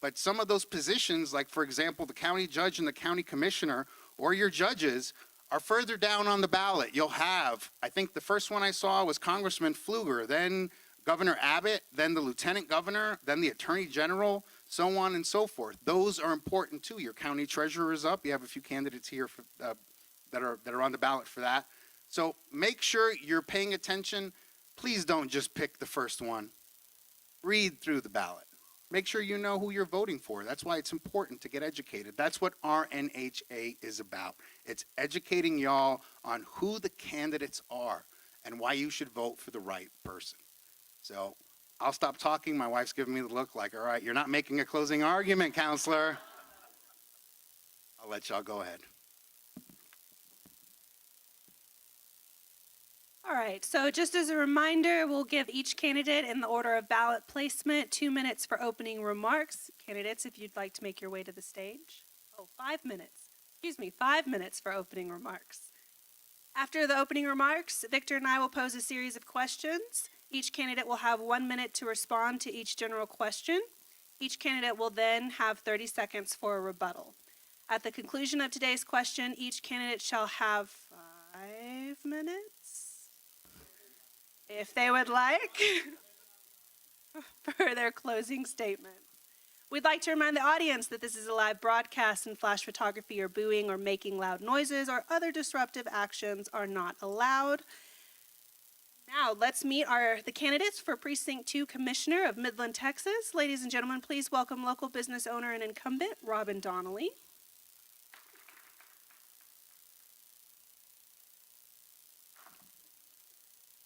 S1: But some of those positions, like for example, the county judge and the county commissioner, or your judges, are further down on the ballot. You'll have, I think the first one I saw was Congressman Pfluger, then Governor Abbott, then the Lieutenant Governor, then the Attorney General, so on and so forth. Those are important too. Your county treasurer is up. You have a few candidates here for, that are on the ballot for that. So make sure you're paying attention. Please don't just pick the first one. Read through the ballot. Make sure you know who you're voting for. That's why it's important to get educated. That's what RNHA is about. It's educating y'all on who the candidates are and why you should vote for the right person. So I'll stop talking. My wife's giving me the look like, all right, you're not making a closing argument, counselor. I'll let y'all go ahead.
S7: All right, so just as a reminder, we'll give each candidate in the order of ballot placement 2 minutes for opening remarks. Candidates, if you'd like to make your way to the stage. 5 minutes. Excuse me, 5 minutes for opening remarks. After the opening remarks, Victor and I will pose a series of questions. Each candidate will have 1 minute to respond to each general question. Each candidate will then have 30 seconds for a rebuttal. At the conclusion of today's question, each candidate shall have 5 minutes, if they would like, for their closing statement. We'd like to remind the audience that this is a live broadcast and flash photography or booing or making loud noises or other disruptive actions are not allowed. Now, let's meet the candidates for Precinct 2 Commissioner of Midland, Texas. Ladies and gentlemen, please welcome local business owner and incumbent, Robin Donnelly.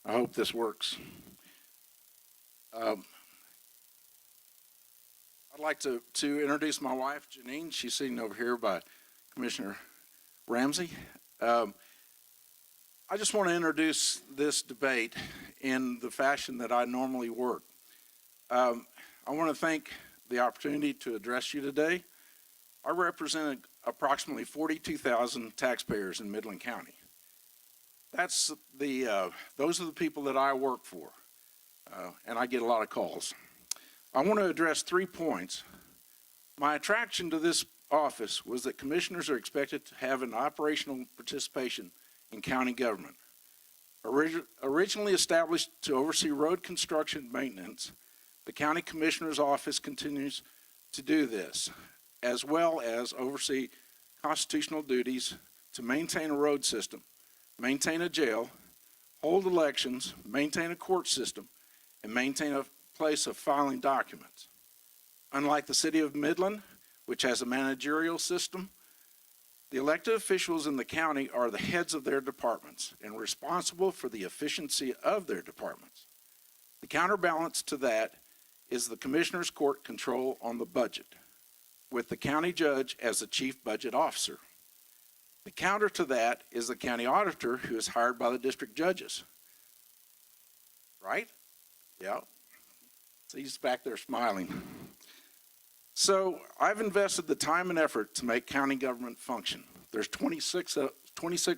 S8: I hope this works. I'd like to introduce my wife, Janine. She's sitting over here by Commissioner Ramsey. I just want to introduce this debate in the fashion that I normally work. I want to thank the opportunity to address you today. I represent approximately 42,000 taxpayers in Midland County. Those are the people that I work for, and I get a lot of calls. I want to address 3 points. My attraction to this office was that commissioners are expected to have an operational participation in county government. Originally established to oversee road construction and maintenance, the county commissioner's office continues to do this, as well as oversee constitutional duties to maintain a road system, maintain a jail, hold elections, maintain a court system, and maintain a place of filing documents. Unlike the city of Midland, which has a managerial system, the elected officials in the county are the heads of their departments and responsible for the efficiency of their departments. The counterbalance to that is the Commissioner's Court control on the budget, with the county judge as the chief budget officer. The counter to that is the county auditor, who is hired by the district judges. Right? Yeah. So he's back there smiling. So I've invested the time and effort to make county government function. There's 26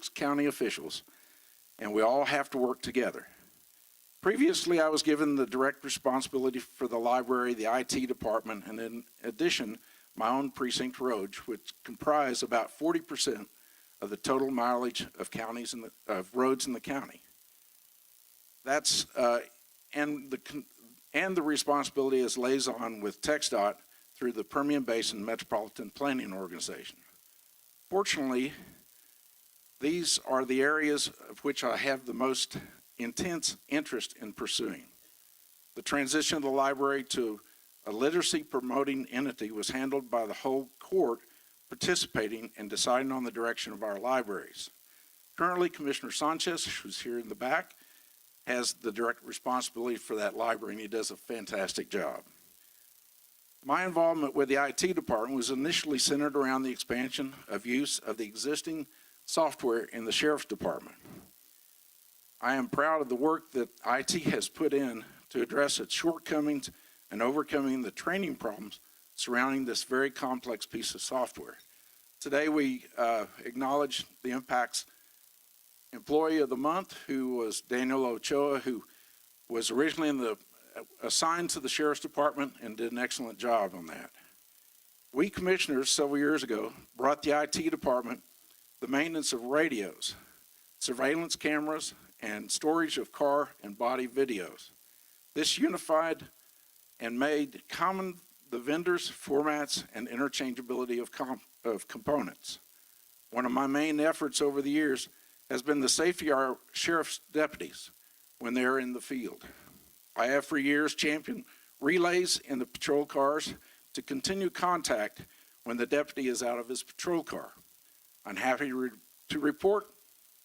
S8: county officials, and we all have to work together. Previously, I was given the direct responsibility for the library, the IT department, and in addition, my own precinct roads, which comprise about 40% of the total mileage of roads in the county. That's and the responsibility is liaison with TxDOT through the Permian Basin Metropolitan Planning Organization. Fortunately, these are the areas of which I have the most intense interest in pursuing. The transition of the library to a literacy promoting entity was handled by the whole court participating and deciding on the direction of our libraries. Currently, Commissioner Sanchez, who's here in the back, has the direct responsibility for that library, and he does a fantastic job. My involvement with the IT department was initially centered around the expansion of use of the existing software in the Sheriff's Department. I am proud of the work that IT has put in to address its shortcomings and overcoming the training problems surrounding this very complex piece of software. Today we acknowledge the Impact's Employee of the Month, who was Daniel Ochoa, who was originally assigned to the Sheriff's Department and did an excellent job on that. We commissioners several years ago brought the IT department the maintenance of radios, surveillance cameras, and storage of car and body videos. This unified and made common the vendors, formats, and interchangeability of components. One of my main efforts over the years has been the safety of our sheriff's deputies when they're in the field. I have for years championed relays in the patrol cars to continue contact when the deputy is out of his patrol car. I'm happy to report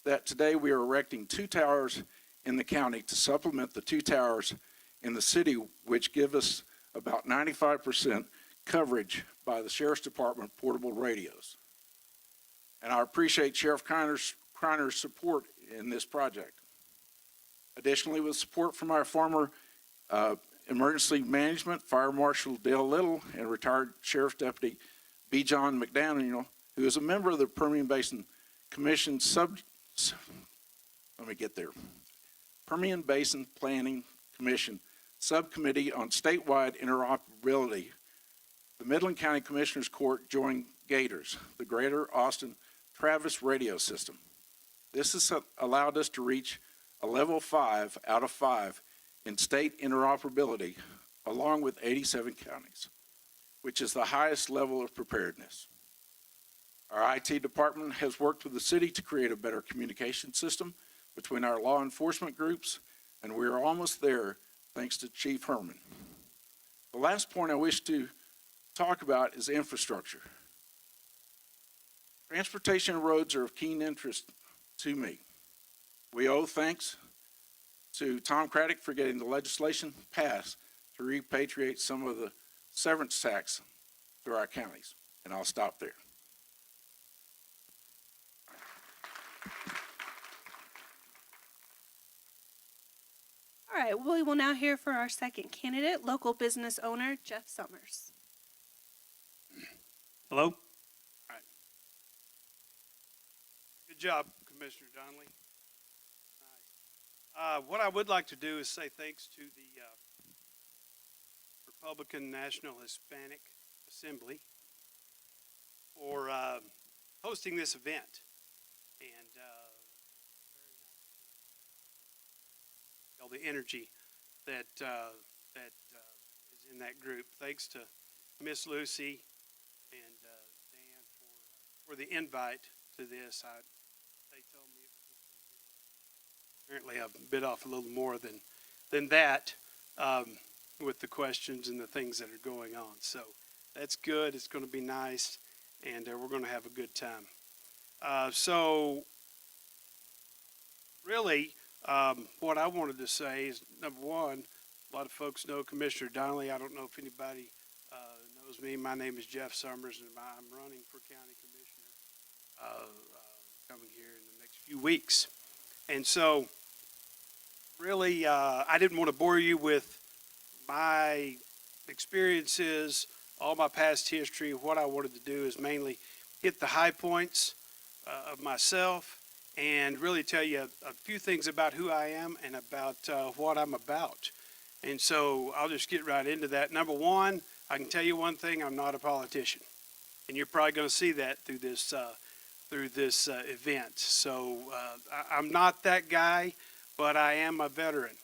S8: that today we are erecting 2 towers in the county to supplement the 2 towers in the city, which give us about 95% coverage by the Sheriff's Department portable radios. And I appreciate Sheriff Kriner's support in this project. Additionally, with support from our former emergency management, Fire Marshal Dale Little, and retired Sheriff's Deputy B. John McDaniel, who is a member of the Permian Basin Commission Permian Basin Planning Commission Subcommittee on Statewide Interoperability, the Midland County Commissioners Court joined Gators, the Greater Austin Travis radio system. This has allowed us to reach a level 5 out of 5 in state interoperability, along with 87 counties, which is the highest level of preparedness. Our IT department has worked with the city to create a better communication system between our law enforcement groups, and we are almost there thanks to Chief Herman. The last point I wish to talk about is infrastructure. Transportation and roads are of keen interest to me. We owe thanks to Tom Craddock for getting the legislation passed to repatriate some of the severance tax through our counties, and I'll stop there.
S7: All right, we will now hear from our second candidate, local business owner Jeff Summers.
S9: Hello? All right. Good job, Commissioner Donnelly. Nice. What I would like to do is say thanks to the Republican National Hispanic Assembly for hosting this event. And all the energy that is in that group. Thanks to Miss Lucy and Dan for the invite to this. They told me it was apparently I've bit off a little more than that with the questions and the things that are going on. So that's good. It's going to be nice, and we're going to have a good time. So really, what I wanted to say is, number one, a lot of folks know Commissioner Donnelly. I don't know if anybody knows me. My name is Jeff Summers, and I'm running for county commissioner coming here in the next few weeks. And so really, I didn't want to bore you with my experiences, all my past history. What I wanted to do is mainly hit the high points of myself and really tell you a few things about who I am and about what I'm about. And so I'll just get right into that. Number one, I can tell you one thing: I'm not a politician, and you're probably going to see that through this event. So I'm not that guy, but I am a veteran,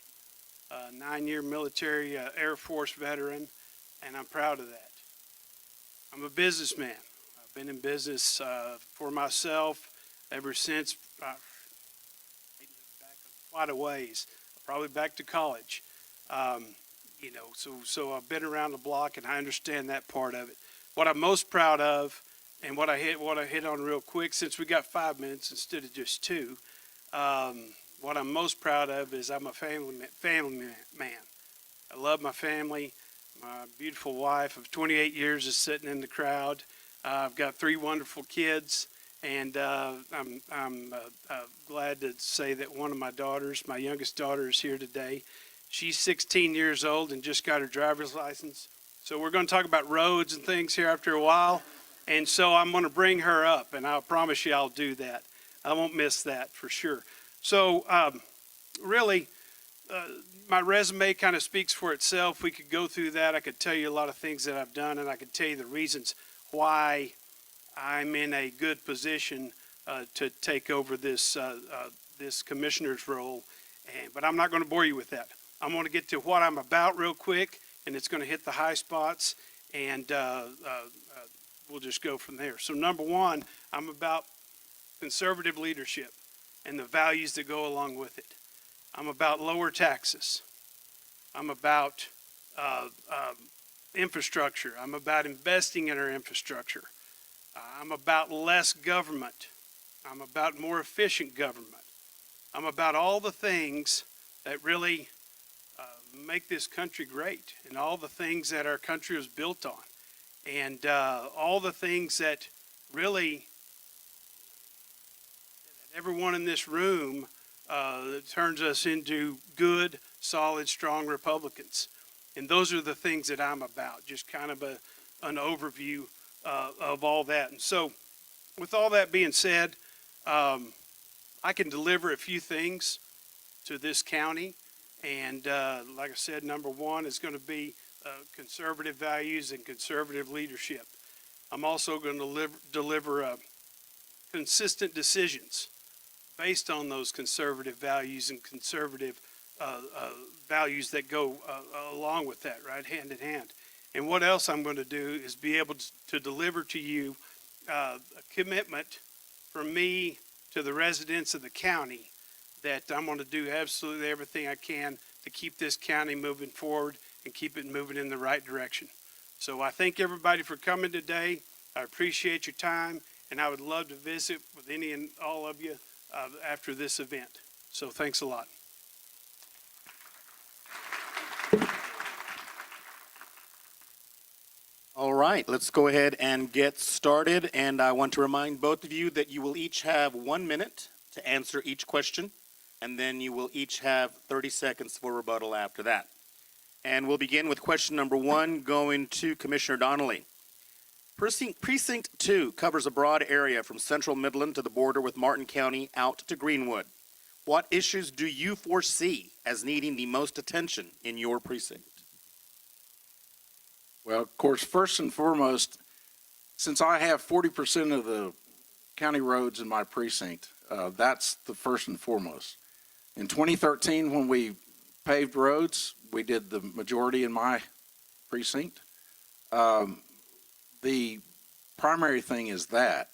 S9: 9-year military Air Force veteran, and I'm proud of that. I'm a businessman. I've been in business for myself ever since back quite a ways, probably back to college. So I've been around the block, and I understand that part of it. What I'm most proud of, and what I hit on real quick, since we got 5 minutes instead of just 2, what I'm most proud of is I'm a family man. I love my family. My beautiful wife of 28 years is sitting in the crowd. I've got 3 wonderful kids, and I'm glad to say that one of my daughters, my youngest daughter, is here today. She's 16 years old and just got her driver's license. So we're going to talk about roads and things here after a while. And so I'm going to bring her up, and I'll promise you I'll do that. I won't miss that for sure. So really, my resume kind of speaks for itself. We could go through that. I could tell you a lot of things that I've done, and I could tell you the reasons why I'm in a good position to take over this commissioner's role. But I'm not going to bore you with that. I'm going to get to what I'm about real quick, and it's going to hit the high spots, and we'll just go from there. So number one, I'm about conservative leadership and the values that go along with it. I'm about lower taxes. I'm about infrastructure. I'm about investing in our infrastructure. I'm about less government. I'm about more efficient government. I'm about all the things that really make this country great, and all the things that our country was built on, and all the things that really everyone in this room turns us into good, solid, strong Republicans. And those are the things that I'm about, just kind of an overview of all that. And so with all that being said, I can deliver a few things to this county. And like I said, number one is going to be conservative values and conservative leadership. I'm also going to deliver consistent decisions based on those conservative values and conservative values that go along with that, right, hand in hand. And what else I'm going to do is be able to deliver to you a commitment from me to the residents of the county that I'm going to do absolutely everything I can to keep this county moving forward and keep it moving in the right direction. So I thank everybody for coming today. I appreciate your time, and I would love to visit with any and all of you after this event. So thanks a lot.
S4: All right, let's go ahead and get started. And I want to remind both of you that you will each have 1 minute to answer each question, and then you will each have 30 seconds for rebuttal after that. And we'll begin with question number 1, going to Commissioner Donnelly. Precinct 2 covers a broad area from central Midland to the border with Martin County out to Greenwood. What issues do you foresee as needing the most attention in your precinct?
S8: Well, of course, first and foremost, since I have 40% of the county roads in my precinct, that's the first and foremost. In 2013, when we paved roads, we did the majority in my precinct. The primary thing is that.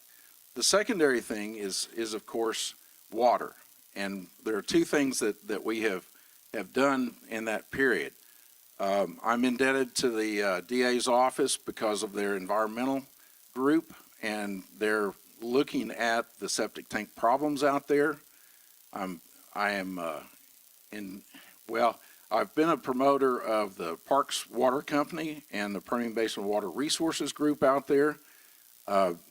S8: The secondary thing is of course, water. And there are two things that we have done in that period. I'm indebted to the DA's office because of their environmental group, and they're looking at the septic tank problems out there. I've been a promoter of the Parks Water Company and the Permian Basin Water Resources Group out there.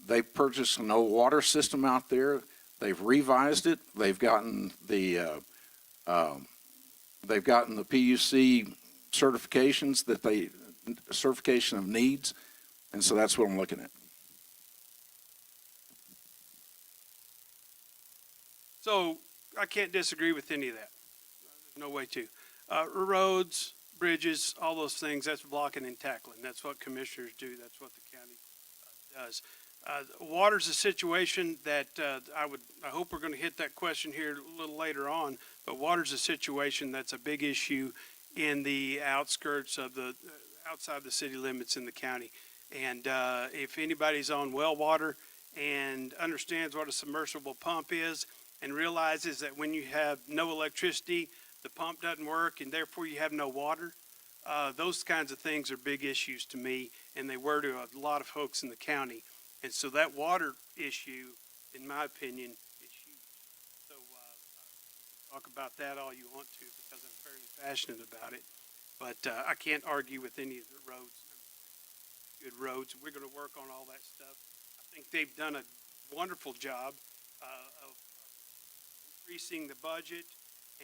S8: They purchased an old water system out there. They've revised it. They've gotten the PUC certifications certification of needs, and so that's what I'm looking at.
S9: So I can't disagree with any of that. There's no way to. Roads, bridges, all those things, that's blocking and tackling. That's what commissioners do. That's what the county does. Water's a situation that I hope we're going to hit that question here a little later on, but water's a situation that's a big issue in the outskirts of outside the city limits in the county. And if anybody's on well water and understands what a submersible pump is and realizes that when you have no electricity, the pump doesn't work and therefore you have no water, those kinds of things are big issues to me, and they were to a lot of folks in the county. And so that water issue, in my opinion, is huge. So talk about that all you want to, because I'm fairly passionate about it. But I can't argue with any of the roads. Good roads. We're going to work on all that stuff. I think they've done a wonderful job of increasing the budget,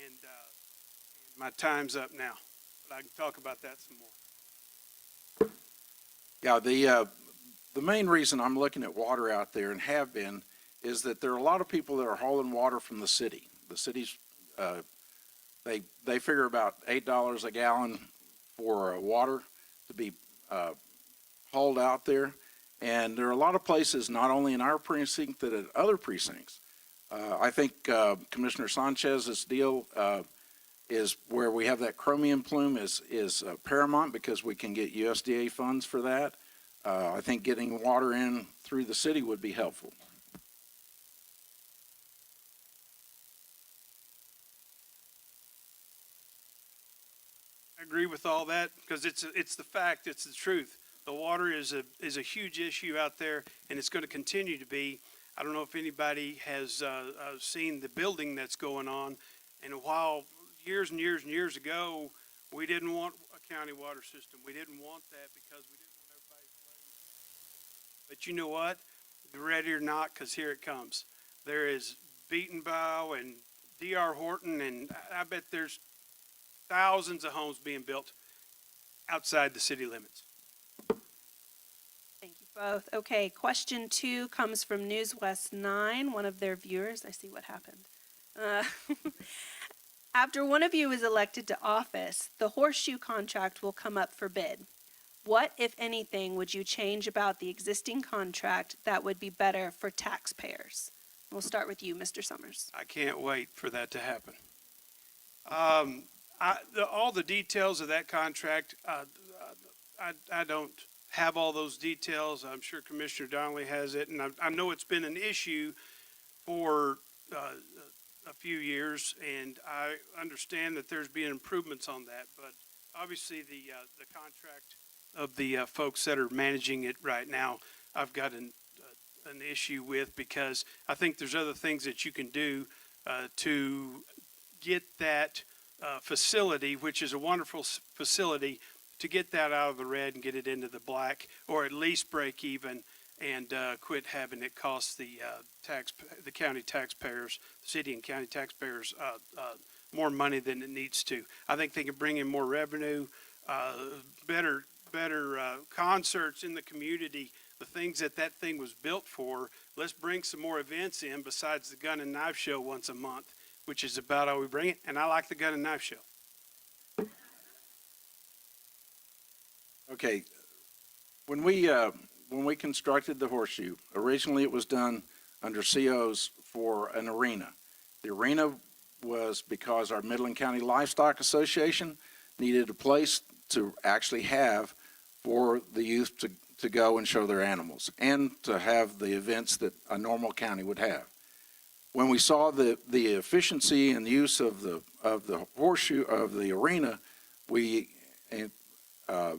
S9: and my time's up now. But I can talk about that some more.
S8: Yeah, the main reason I'm looking at water out there, and have been, is that there are a lot of people that are hauling water from the city. The city's, they figure about $8 a gallon for water to be hauled out there. And there are a lot of places, not only in our precinct, but at other precincts. I think Commissioner Sanchez's deal is where we have that chromium plume is paramount, because we can get USDA funds for that. I think getting water in through the city would be helpful.
S9: I agree with all that, because it's the fact, it's the truth. The water is a huge issue out there, and it's going to continue to be. I don't know if anybody has seen the building that's going on, and while years and years and years ago, we didn't want a county water system. We didn't want that because we didn't want everybody flooding. But you know what? Ready or not, because here it comes. There is Beatonbow and D.R. Horton, and I bet there's thousands of homes being built outside the city limits.
S7: Thank you both. Okay, question 2 comes from NewsWest 9, one of their viewers. I see what happened. After one of you is elected to office, the horseshoe contract will come up for bid. What, if anything, would you change about the existing contract that would be better for taxpayers? We'll start with you, Mr. Summers.
S9: I can't wait for that to happen. All the details of that contract, I don't have all those details. I'm sure Commissioner Donnelly has it, and I know it's been an issue for a few years, and I understand that there's been improvements on that. But obviously, the contract of the folks that are managing it right now, I've got an issue with, because I think there's other things that you can do to get that facility, which is a wonderful facility, to get that out of the red and get it into the black, or at least break even, and quit having it cost the county taxpayers, city and county taxpayers, more money than it needs to. I think they can bring in more revenue, better concerts in the community, the things that thing was built for. Let's bring some more events in besides the gun and knife show once a month, which is about all we bring it. And I like the gun and knife show.
S8: Okay, When we constructed the horseshoe, originally it was done under COs for an arena. The arena was because our Midland County Livestock Association needed a place to actually have for the youth to go and show their animals and to have the events that a normal county would have. When we saw the efficiency and use of the horseshoe of the arena, we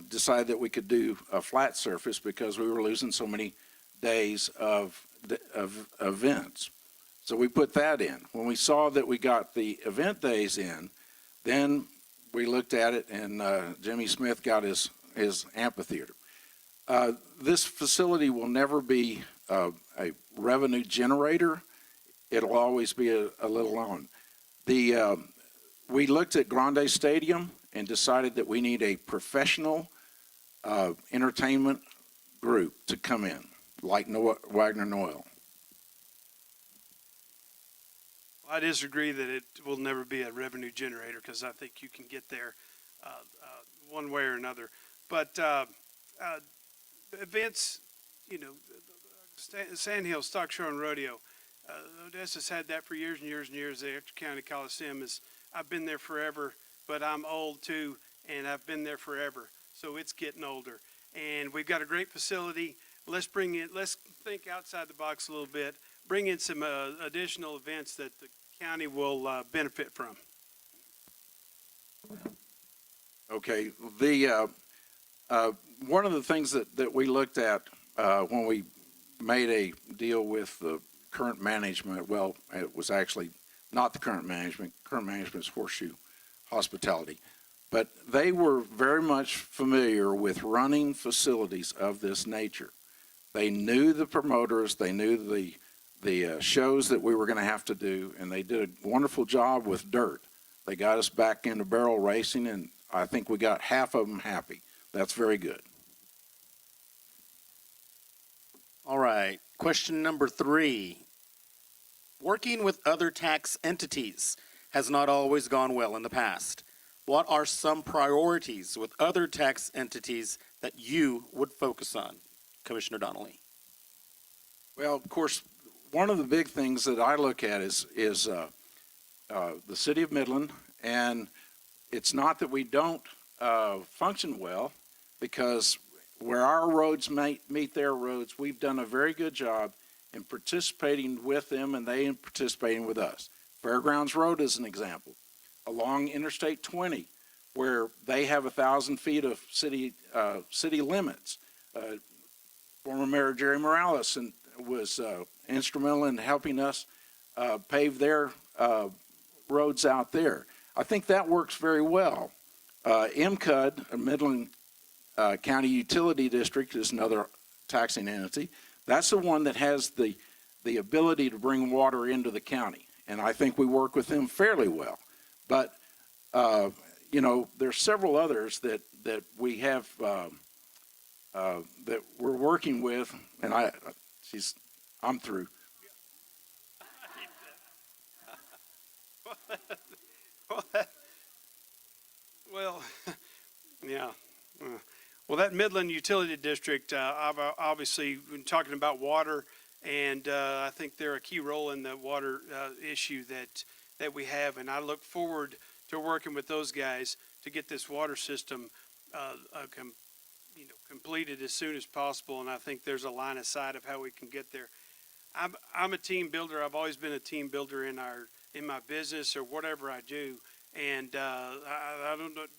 S8: decided that we could do a flat surface because we were losing so many days of events. So we put that in. When we saw that we got the event days in, then we looked at it, and Jimmy Smith got his amphitheater. This facility will never be a revenue generator. It'll always be a little on. We looked at Grande Stadium and decided that we need a professional entertainment group to come in, like Wagner Noel.
S9: I disagree that it will never be a revenue generator because I think you can get there one way or another. But events, you know, Sandhill Stock Show and Rodeo, Odessa's had that for years and years and years. The Ector County Coliseum I've been there forever, but I'm old too, and I've been there forever, so it's getting older. And we've got a great facility. Let's think outside the box a little bit. Bring in some additional events that the county will benefit from.
S8: Okay, one of the things that we looked at when we made a deal with the current management, well, it was actually not the current management. Current management's Horseshoe Hospitality. But they were very much familiar with running facilities of this nature. They knew the promoters, they knew the shows that we were going to have to do, and they did a wonderful job with dirt. They got us back into barrel racing, and I think we got half of them happy. That's very good.
S4: All right, question number 3. Working with other tax entities has not always gone well in the past. What are some priorities with other tax entities that you would focus on? Commissioner Donnelly.
S8: Well, of course, one of the big things that I look at is the city of Midland, and it's not that we don't function well, because where our roads meet their roads, we've done a very good job in participating with them, and they in participating with us. Fairgrounds Road is an example. Along Interstate 20, where they have 1,000 feet of city limits. Former Mayor Jerry Morales was instrumental in helping us pave their roads out there. I think that works very well. MCUD, Midland County Utility District, is another taxing entity. That's the one that has the ability to bring water into the county, and I think we work with them fairly well. But you know, there's several others that we have that we're working with, and I'm through.
S9: Well, yeah. Well, that Midland Utility District, I've obviously been talking about water, and I think they're a key role in the water issue that we have, and I look forward to working with those guys to get this water system completed as soon as possible, and I think there's a line of sight of how we can get there. I'm a team builder. I've always been a team builder in my business or whatever I do, and I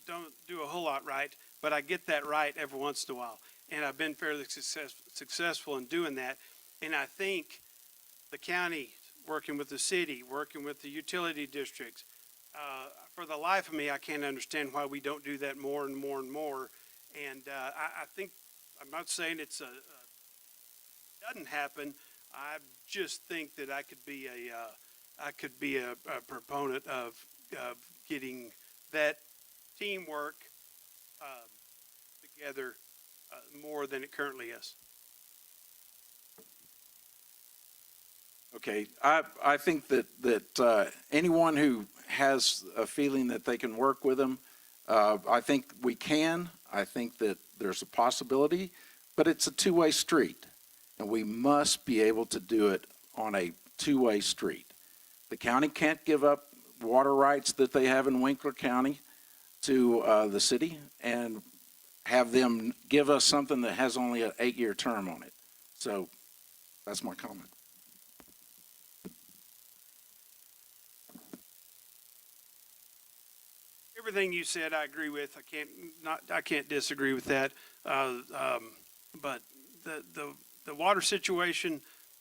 S9: don't do a whole lot right, but I get that right every once in a while, and I've been fairly successful in doing that. And I think the county, working with the city, working with the utility districts, for the life of me, I can't understand why we don't do that more and more and more. And I think, I'm not saying it doesn't happen. I just think that I could be a proponent of getting that teamwork together more than it currently is.
S8: Okay, I think that anyone who has a feeling that they can work with them, I think we can. I think that there's a possibility, but it's a two-way street, and we must be able to do it on a two-way street. The county can't give up water rights that they have in Winkler County to the city and have them give us something that has only an 8-year term on it. So that's my comment.
S9: Everything you said, I agree with. I can't disagree with that. But the water situation,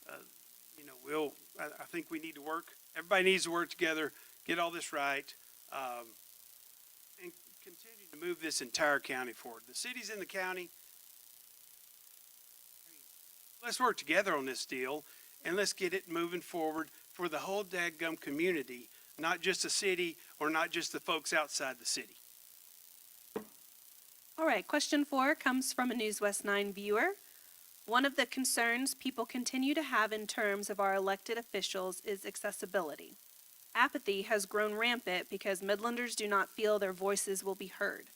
S9: I think we need to work. Everybody needs to work together, get all this right, and continue to move this entire county forward. The cities in the county, let's work together on this deal, and let's get it moving forward for the whole dadgum community, not just the city or not just the folks outside the city.
S7: All right, question 4 comes from a NewsWest 9 viewer. One of the concerns people continue to have in terms of our elected officials is accessibility. Apathy has grown rampant because Midlanders do not feel their voices will be heard.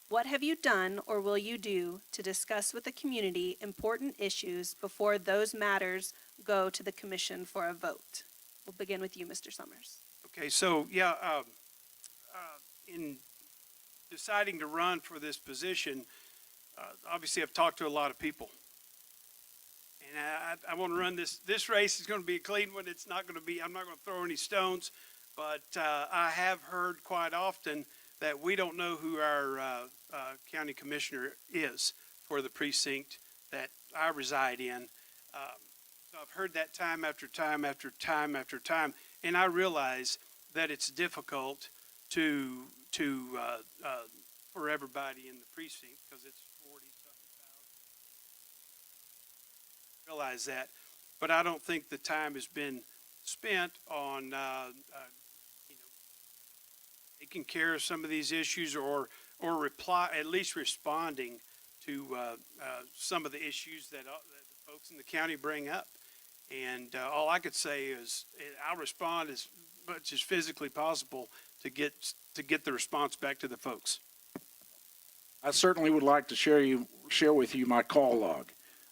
S7: What have you done or will you do to discuss with the community important issues before those matters go to the commission for a vote? We'll begin with you, Mr. Summers.
S9: Okay, so in deciding to run for this position, obviously I've talked to a lot of people. And I want to run this race is going to be a clean one. It's not going to be, I'm not going to throw any stones, but I have heard quite often that we don't know who our county commissioner is for the precinct that I reside in. So I've heard that time after time after time after time, and I realize that it's difficult for everybody in the precinct because it's 40-something thousand. Realize that, but I don't think the time has been spent on taking care of some of these issues or at least responding to some of the issues that the folks in the county bring up. And all I could say is I'll respond as much as physically possible to get the response back to the folks.
S8: I certainly would like to share with you my call log.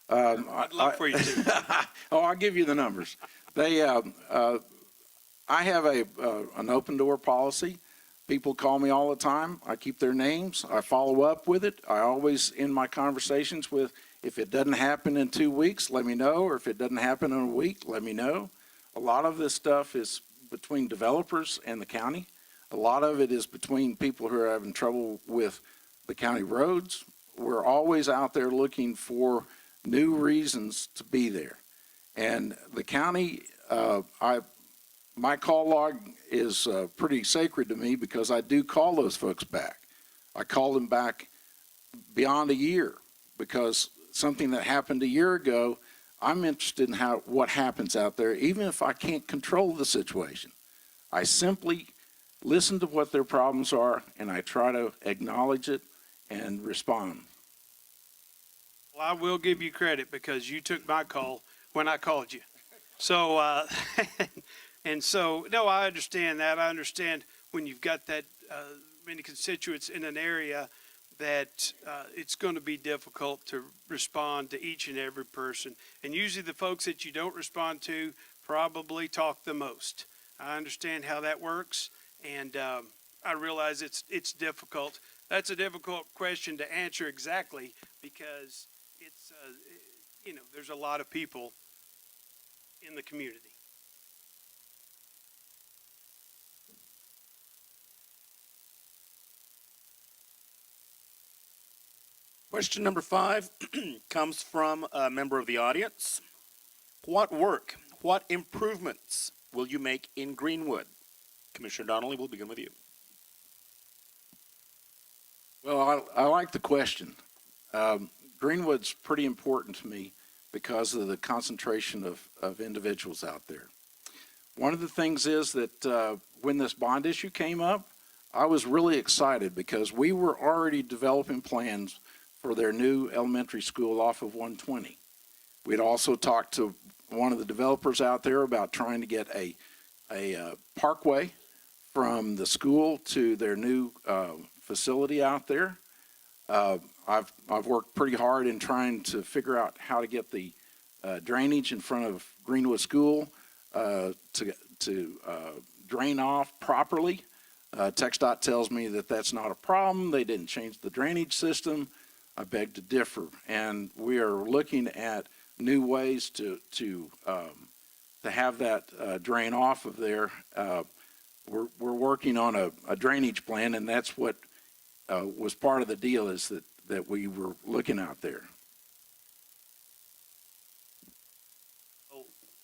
S9: I'd love for you to.
S8: I'll give you the numbers. I have an open door policy. People call me all the time. I keep their names. I follow up with it. I always end my conversations with, if it doesn't happen in 2 weeks, let me know. Or if it doesn't happen in a week, let me know. A lot of this stuff is between developers and the county. A lot of it is between people who are having trouble with the county roads. We're always out there looking for new reasons to be there. And the county, my call log is pretty sacred to me because I do call those folks back. I call them back beyond a year because something that happened a year ago, I'm interested in what happens out there, even if I can't control the situation. I simply listen to what their problems are, and I try to acknowledge it and respond.
S9: Well, I will give you credit because you took my call when I called you. So, and so, no, I understand that. I understand when you've got that many constituents in an area that it's going to be difficult to respond to each and every person. And usually the folks that you don't respond to probably talk the most. I understand how that works, and I realize it's difficult. That's a difficult question to answer exactly because it's, there's a lot of people in the community.
S4: Question number 5 comes from a member of the audience. What improvements will you make in Greenwood? Commissioner Donnelly, we'll begin with you.
S8: Well, I like the question. Greenwood's pretty important to me because of the concentration of individuals out there. One of the things is that when this bond issue came up, I was really excited because we were already developing plans for their new elementary school off of 120. We'd also talked to one of the developers out there about trying to get a parkway from the school to their new facility out there. I've worked pretty hard in trying to figure out how to get the drainage in front of Greenwood School to drain off properly. TxDOT tells me that that's not a problem. They didn't change the drainage system. I beg to differ, and we are looking at new ways to have that drain off of there. We're working on a drainage plan, and that's what was part of the deal, is that we were looking out there.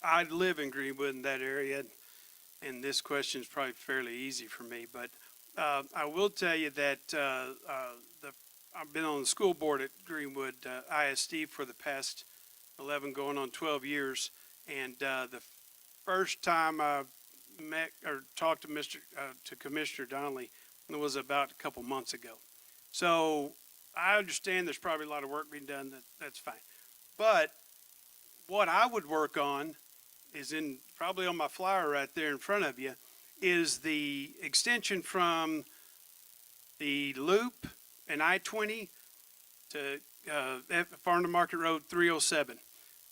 S9: I live in Greenwood in that area, and this question is probably fairly easy for me, but I will tell you that I've been on the school board at Greenwood ISD for the past 11 going on 12 years, and the first time I met or talked to Commissioner Donnelly was about a couple months ago. So I understand there's probably a lot of work being done. That's fine. But what I would work on is probably on my flyer right there in front of you, is the extension from the loop and I-20 to Farm to Market Road 307.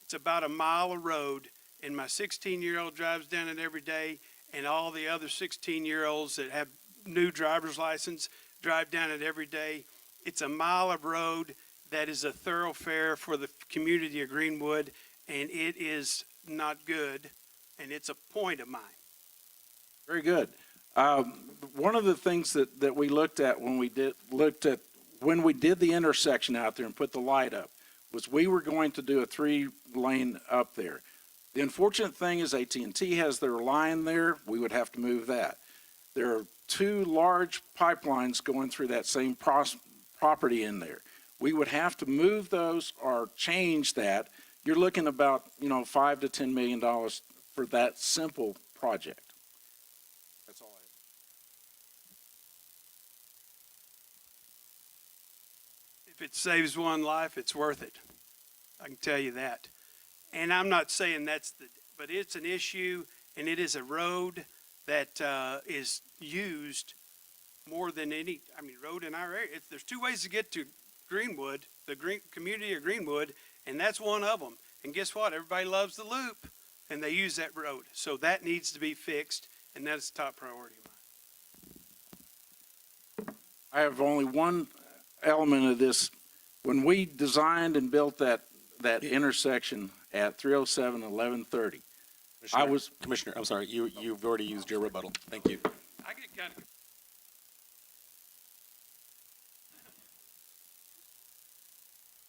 S9: It's about a mile of road, and my 16-year-old drives down it every day, and all the other 16-year-olds that have new driver's license drive down it every day. It's a mile of road that is a thoroughfare for the community of Greenwood, and it is not good, and it's a point of mine.
S8: Very good. One of the things that we looked at when we did the intersection out there and put the light up was we were going to do a 3-lane up there. The unfortunate thing is AT&T has their line there. We would have to move that. There are 2 large pipelines going through that same property in there. We would have to move those or change that. You're looking about, $5 to $10 million for that simple project. That's all I have.
S9: If it saves one life, it's worth it. I can tell you that. And I'm not saying but it's an issue, and it is a road that is used more than any, road in our area. There's 2 ways to get to Greenwood, the community of Greenwood, and that's one of them. And guess what? Everybody loves the loop, and they use that road. So that needs to be fixed, and that's top priority of mine.
S8: I have only one element of this. When we designed and built that intersection at 307 and 1130,
S4: Commissioner, I'm sorry, you've already used your rebuttal. Thank you.
S9: I get kind of.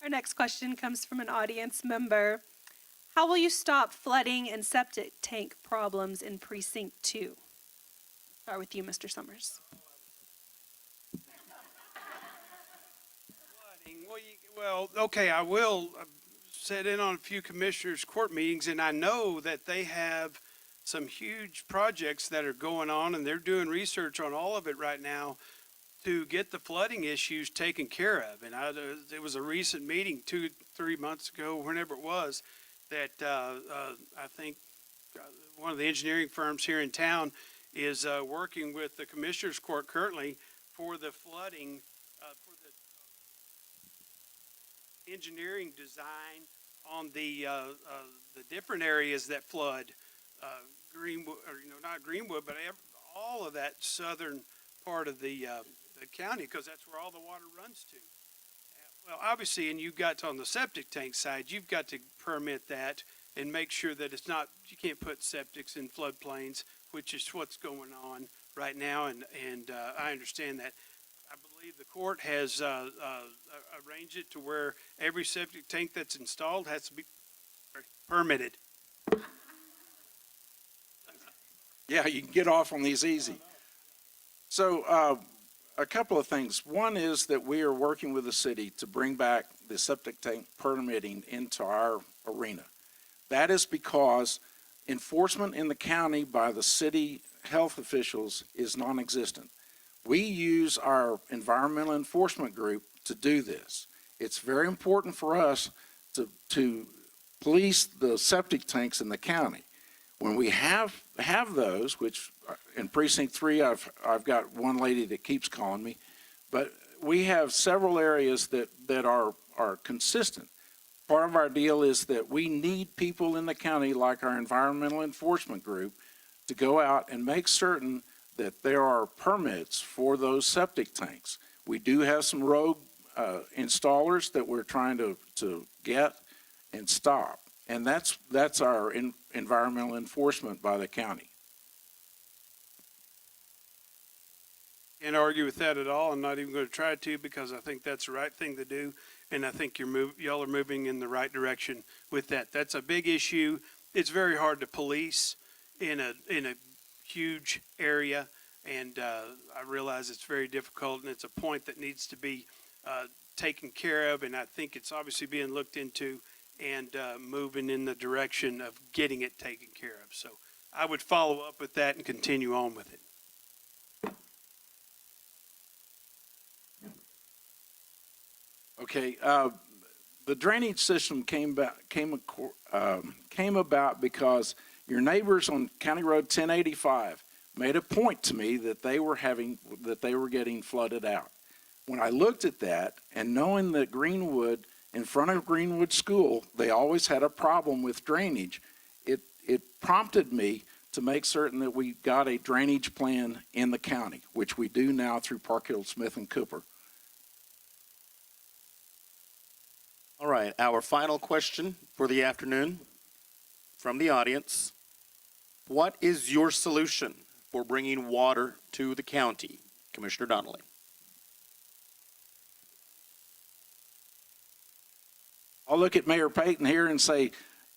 S7: Our next question comes from an audience member. How will you stop flooding and septic tank problems in Precinct 2? Start with you, Mr. Summers.
S9: Well, okay, I will sit in on a few commissioners' court meetings, and I know that they have some huge projects that are going on, and they're doing research on all of it right now to get the flooding issues taken care of. And it was a recent meeting 2-3 months ago, whenever it was, that I think one of the engineering firms here in town is working with the Commissioners Court currently for the flooding, for the engineering design on the different areas that flood Greenwood, or not Greenwood, but all of that southern part of the county, because that's where all the water runs to. Well, obviously, and you've got on the septic tank side, you've got to permit that and make sure that it's not, you can't put septics in floodplains, which is what's going on right now, and I understand that. I believe the court has arranged it to where every septic tank that's installed has to be permitted.
S8: Yeah, you can get off on these easy. So a couple of things. One is that we are working with the city to bring back the septic tank permitting into our arena. That is because enforcement in the county by the city health officials is non-existent. We use our environmental enforcement group to do this. It's very important for us to police the septic tanks in the county. When we have those, which in Precinct 3, I've got one lady that keeps calling me, but we have several areas that are consistent. Part of our deal is that we need people in the county, like our environmental enforcement group, to go out and make certain that there are permits for those septic tanks. We do have some rogue installers that we're trying to get and stop. And that's our environmental enforcement by the county.
S9: Can't argue with that at all. I'm not even going to try to, because I think that's the right thing to do. And I think y'all are moving in the right direction with that. That's a big issue. It's very hard to police in a huge area. And I realize it's very difficult, and it's a point that needs to be taken care of. And I think it's obviously being looked into and moving in the direction of getting it taken care of. So I would follow up with that and continue on with it.
S8: Okay, the drainage system came about because your neighbors on County Road 1085 made a point to me that they were getting flooded out. When I looked at that, and knowing that Greenwood, in front of Greenwood School, they always had a problem with drainage, it prompted me to make certain that we got a drainage plan in the county, which we do now through Parkhill, Smith, and Cooper.
S4: All right, our final question for the afternoon from the audience. What is your solution for bringing water to the county? Commissioner Donnelly.
S8: I'll look at Mayor Payton here and say,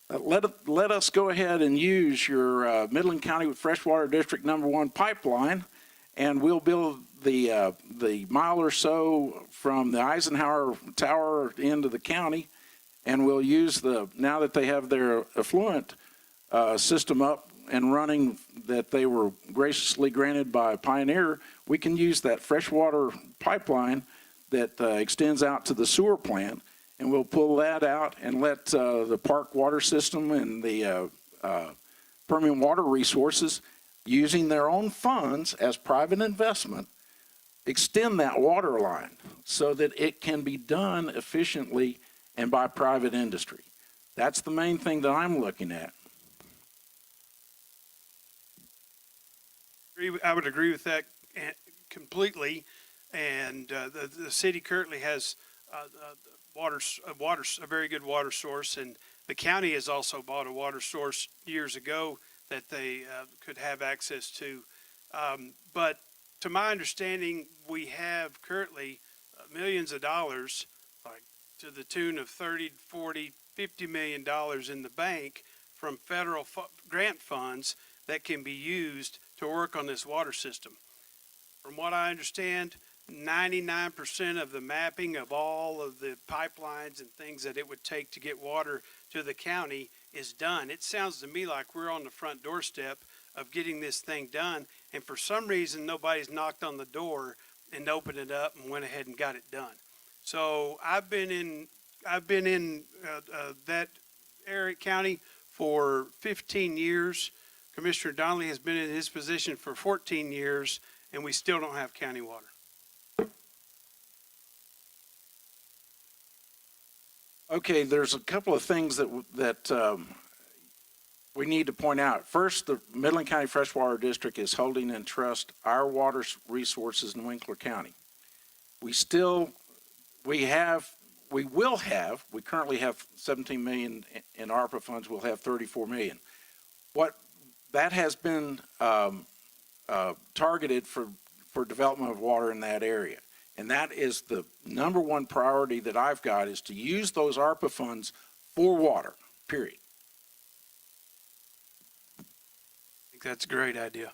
S8: let us go ahead and use your Midland County Freshwater District #1 pipeline, and we'll build the mile or so from the Eisenhower Tower into the county, and we'll use now that they have their effluent system up and running that they were graciously granted by Pioneer, we can use that freshwater pipeline that extends out to the sewer plant, and we'll pull that out and let the park water system and the Permian Water Resources, using their own funds as private investment, extend that water line so that it can be done efficiently and by private industry. That's the main thing that I'm looking at.
S9: I would agree with that completely. And the city currently has a very good water source, and the county has also bought a water source years ago that they could have access to. But to my understanding, we have currently millions of dollars, like to the tune of 30, 40, $50 million in the bank from federal grant funds that can be used to work on this water system. From what I understand, 99% of the mapping of all of the pipelines and things that it would take to get water to the county is done. It sounds to me like we're on the front doorstep of getting this thing done, and for some reason nobody's knocked on the door and opened it up and went ahead and got it done. So I've been in that area county for 15 years. Commissioner Donnelly has been in his position for 14 years, and we still don't have county water.
S8: Okay, there's a couple of things that we need to point out. First, the Midland County Freshwater District is holding in trust our water resources in Winkler County. We currently have 17 million in ARPA funds. We'll have 34 million. What that has been targeted for development of water in that area. And that is the #1 priority that I've got, is to use those ARPA funds for water, period.
S9: I think that's a great idea.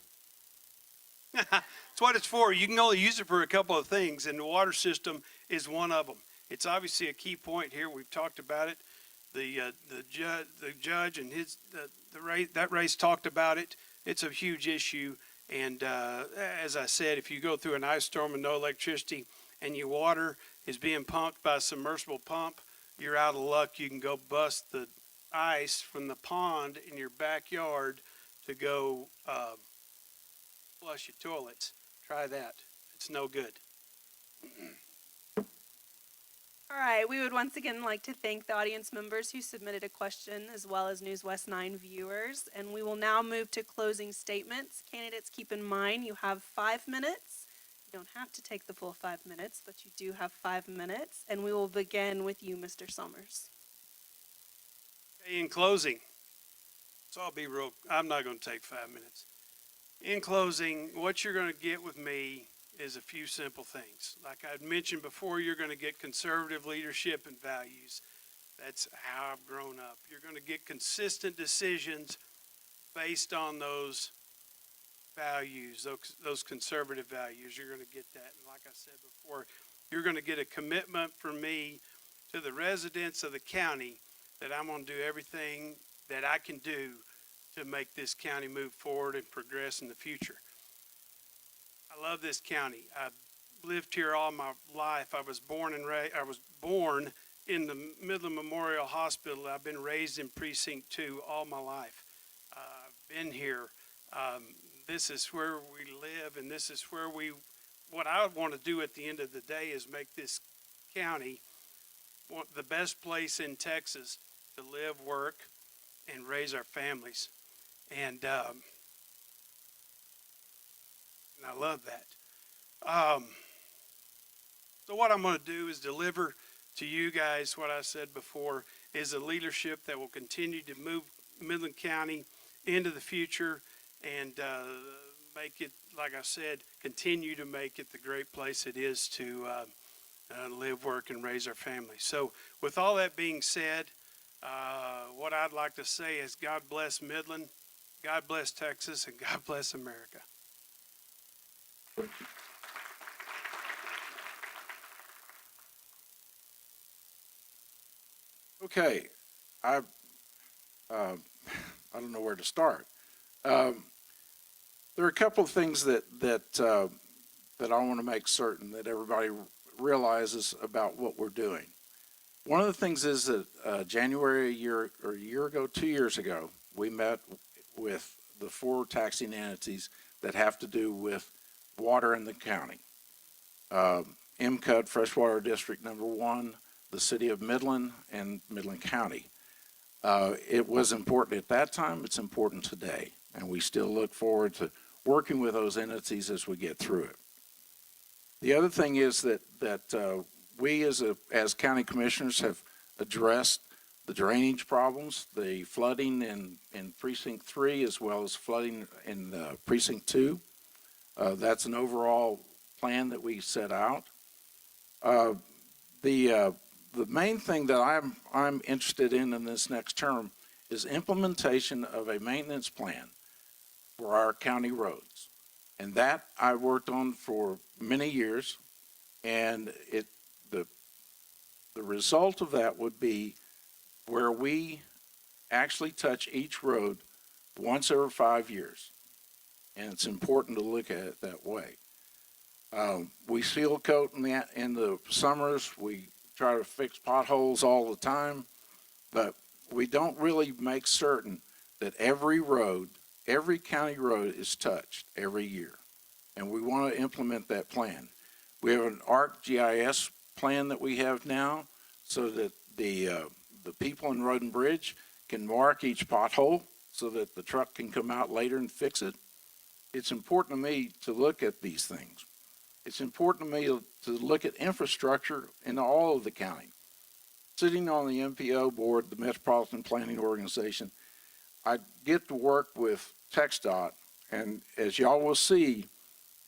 S9: It's what it's for. You can only use it for a couple of things, and the water system is one of them. It's obviously a key point here. We've talked about it. The judge and that race talked about it. It's a huge issue. And as I said, if you go through an ice storm and no electricity, and your water is being pumped by a submersible pump, you're out of luck. You can go bust the ice from the pond in your backyard to go flush your toilets. Try that. It's no good.
S7: All right, we would once again like to thank the audience members who submitted a question, as well as NewsWest 9 viewers. And we will now move to closing statements. Candidates, keep in mind you have 5 minutes. You don't have to take the full 5 minutes, but you do have 5 minutes. And we will begin with you, Mr. Summers.
S9: In closing, so I'm not going to take 5 minutes. In closing, what you're going to get with me is a few simple things. Like I'd mentioned before, you're going to get conservative leadership and values. That's how I've grown up. You're going to get consistent decisions based on those values, those conservative values. You're going to get that. And like I said before, you're going to get a commitment from me to the residents of the county that I'm going to do everything that I can do to make this county move forward and progress in the future. I love this county. I've lived here all my life. I was born in the Midland Memorial Hospital. I've been raised in Precinct 2 all my life. I've been here. This is where we live, and this is where what I want to do at the end of the day is make this county the best place in Texas to live, work, and raise our families. And I love that. So what I'm going to do is deliver to you guys what I said before is a leadership that will continue to move Midland County into the future and make it, like I said, continue to make it the great place it is to live, work, and raise our families. So with all that being said, what I'd like to say is God bless Midland, God bless Texas, and God bless America.
S8: Okay, I don't know where to start. There are a couple of things that I want to make certain that everybody realizes about what we're doing. One of the things is that January a year ago, 2 years ago, we met with the 4 taxing entities that have to do with water in the county. MCUD, Freshwater District Number 1, the City of Midland, and Midland County. It was important at that time, it's important today, and we still look forward to working with those entities as we get through it. The other thing is that we as county commissioners have addressed the drainage problems, the flooding in Precinct 3 as well as flooding in Precinct 2. That's an overall plan that we set out. The main thing that I'm interested in this next term is implementation of a maintenance plan for our county roads. And that I worked on for many years, and the result of that would be where we actually touch each road once every 5 years. And it's important to look at it that way. We seal coat in the summers. We try to fix potholes all the time, but we don't really make certain that every road, every county road is touched every year. And we want to implement that plan. We have an ArcGIS plan that we have now so that the people in Road and Bridge can mark each pothole so that the truck can come out later and fix it. It's important to me to look at these things. It's important to me to look at infrastructure in all of the county. Sitting on the MPO board, the Metropolitan Planning Organization, I get to work with TxDOT, and as y'all will see,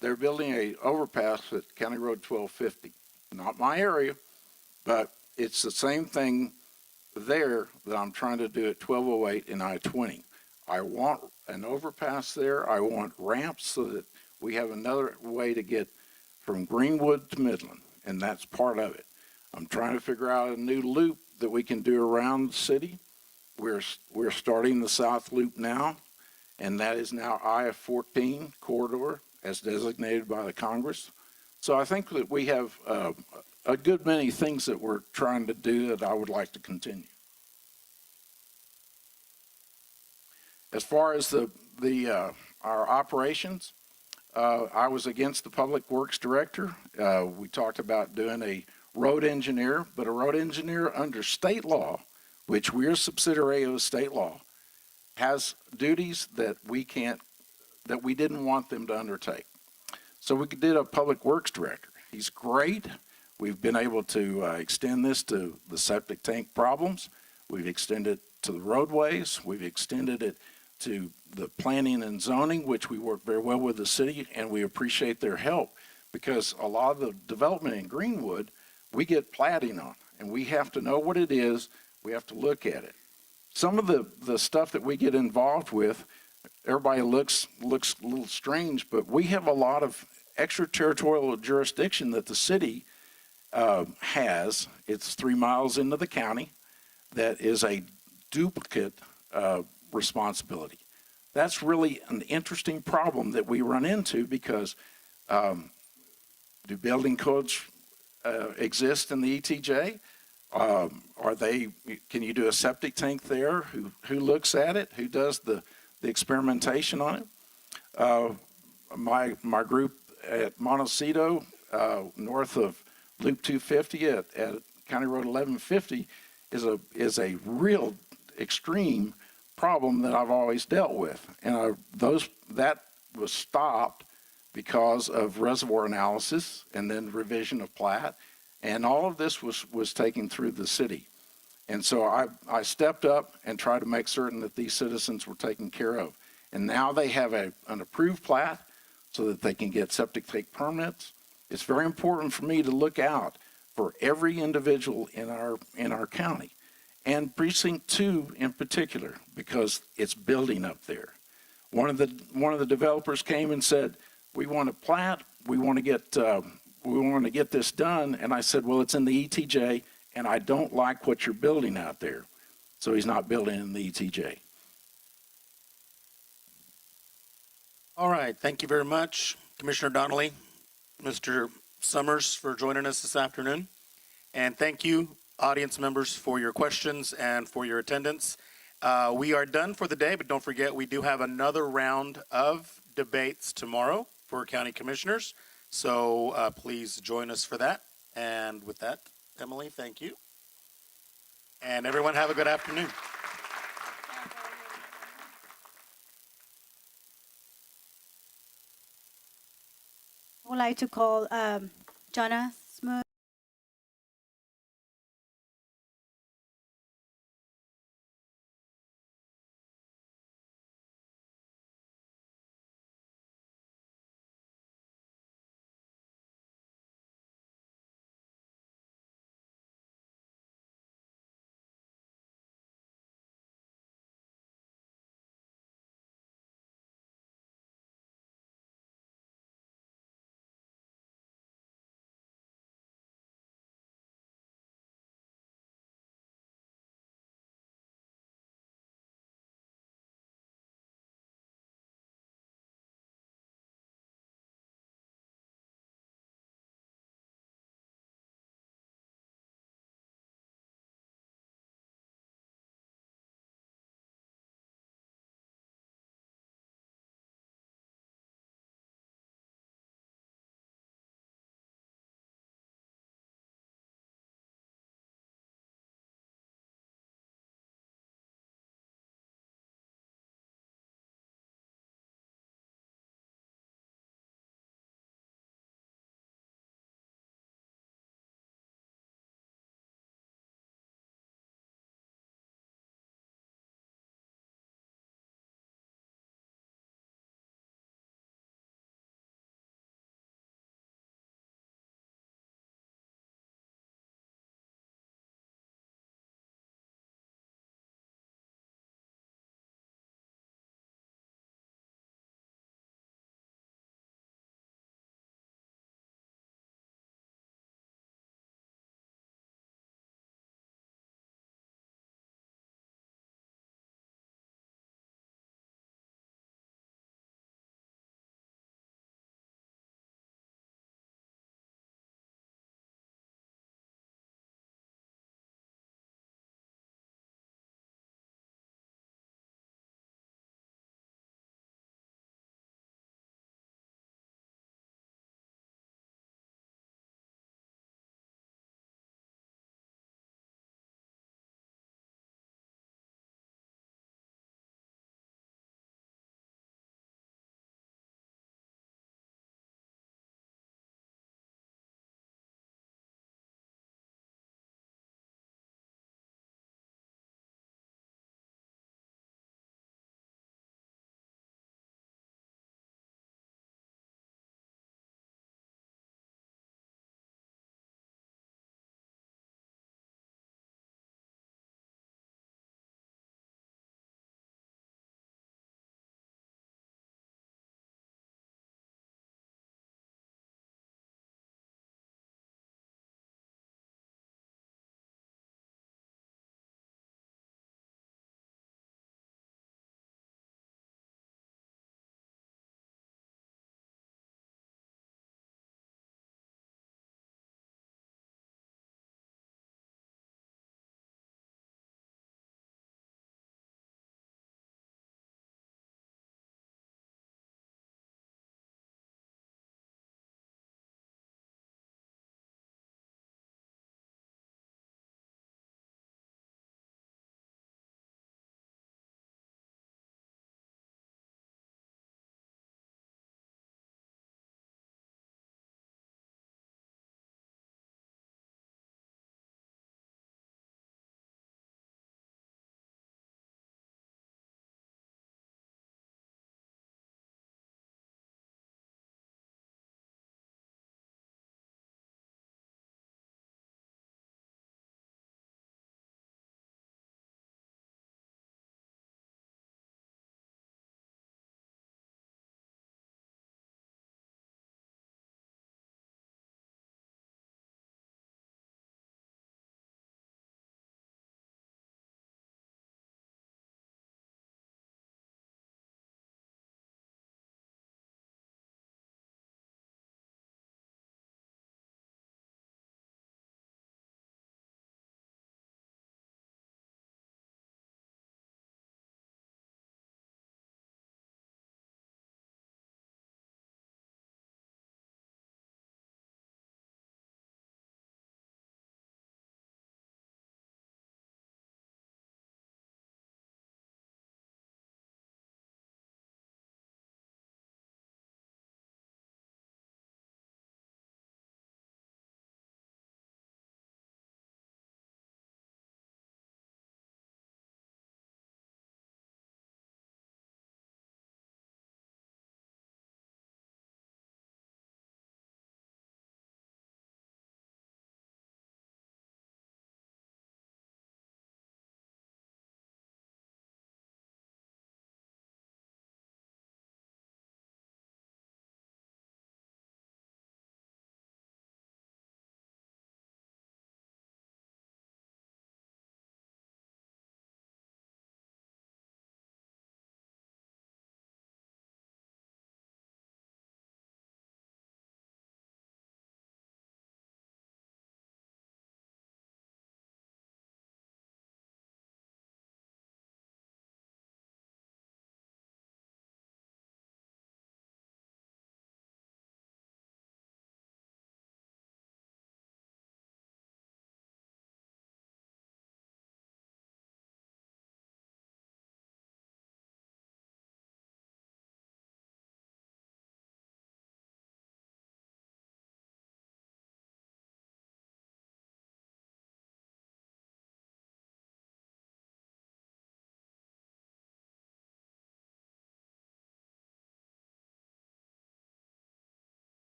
S8: they're building a overpass at County Road 1250. Not my area, but it's the same thing there that I'm trying to do at 1208 and I-20. I want an overpass there. I want ramps so that we have another way to get from Greenwood to Midland, and that's part of it. I'm trying to figure out a new loop that we can do around the city. We're starting the South Loop now, and that is now I-14 corridor as designated by the Congress. So I think that we have a good many things that we're trying to do that I would like to continue. As far as our operations, I was against the Public Works Director. We talked about doing a road engineer, but a road engineer under state law, which we're a subsidiary of state law, has duties that we didn't want them to undertake. So we did a public works director. He's great. We've been able to extend this to the septic tank problems. We've extended it to the roadways. We've extended it to the planning and zoning, which we work very well with the city, and we appreciate their help because a lot of the development in Greenwood, we get plating on, and we have to know what it is. We have to look at it. Some of the stuff that we get involved with, everybody looks a little strange, but we have a lot of extraterritorial jurisdiction that the city has. It's 3 miles into the county. That is a duplicate responsibility. That's really an interesting problem that we run into because do building codes exist in the ETJ? Can you do a septic tank there? Who looks at it? Who does the experimentation on it? My group at Montecito, north of Loop 250 at County Road 1150, is a real extreme problem that I've always dealt with, and that was stopped because of reservoir analysis and then revision of plat, and all of this was taken through the city. And so I stepped up and tried to make certain that these citizens were taken care of. And now they have an approved plat so that they can get septic tank permits. It's very important for me to look out for every individual in our county, and Precinct 2 in particular, because it's building up there. One of the developers came and said, "We want a plat. We want to get this done." And I said, "Well, it's in the ETJ, and I don't like what you're building out there." So he's not building in the ETJ.
S4: All right, thank you very much, Commissioner Donnelly, Mr. Summers, for joining us this afternoon. And thank you, audience members, for your questions and for your attendance. We are done for the day, but don't forget we do have another round of debates tomorrow for county commissioners. So please join us for that. And with that, Emily, thank you. And everyone have a good afternoon.
S2: I would like to call Jonas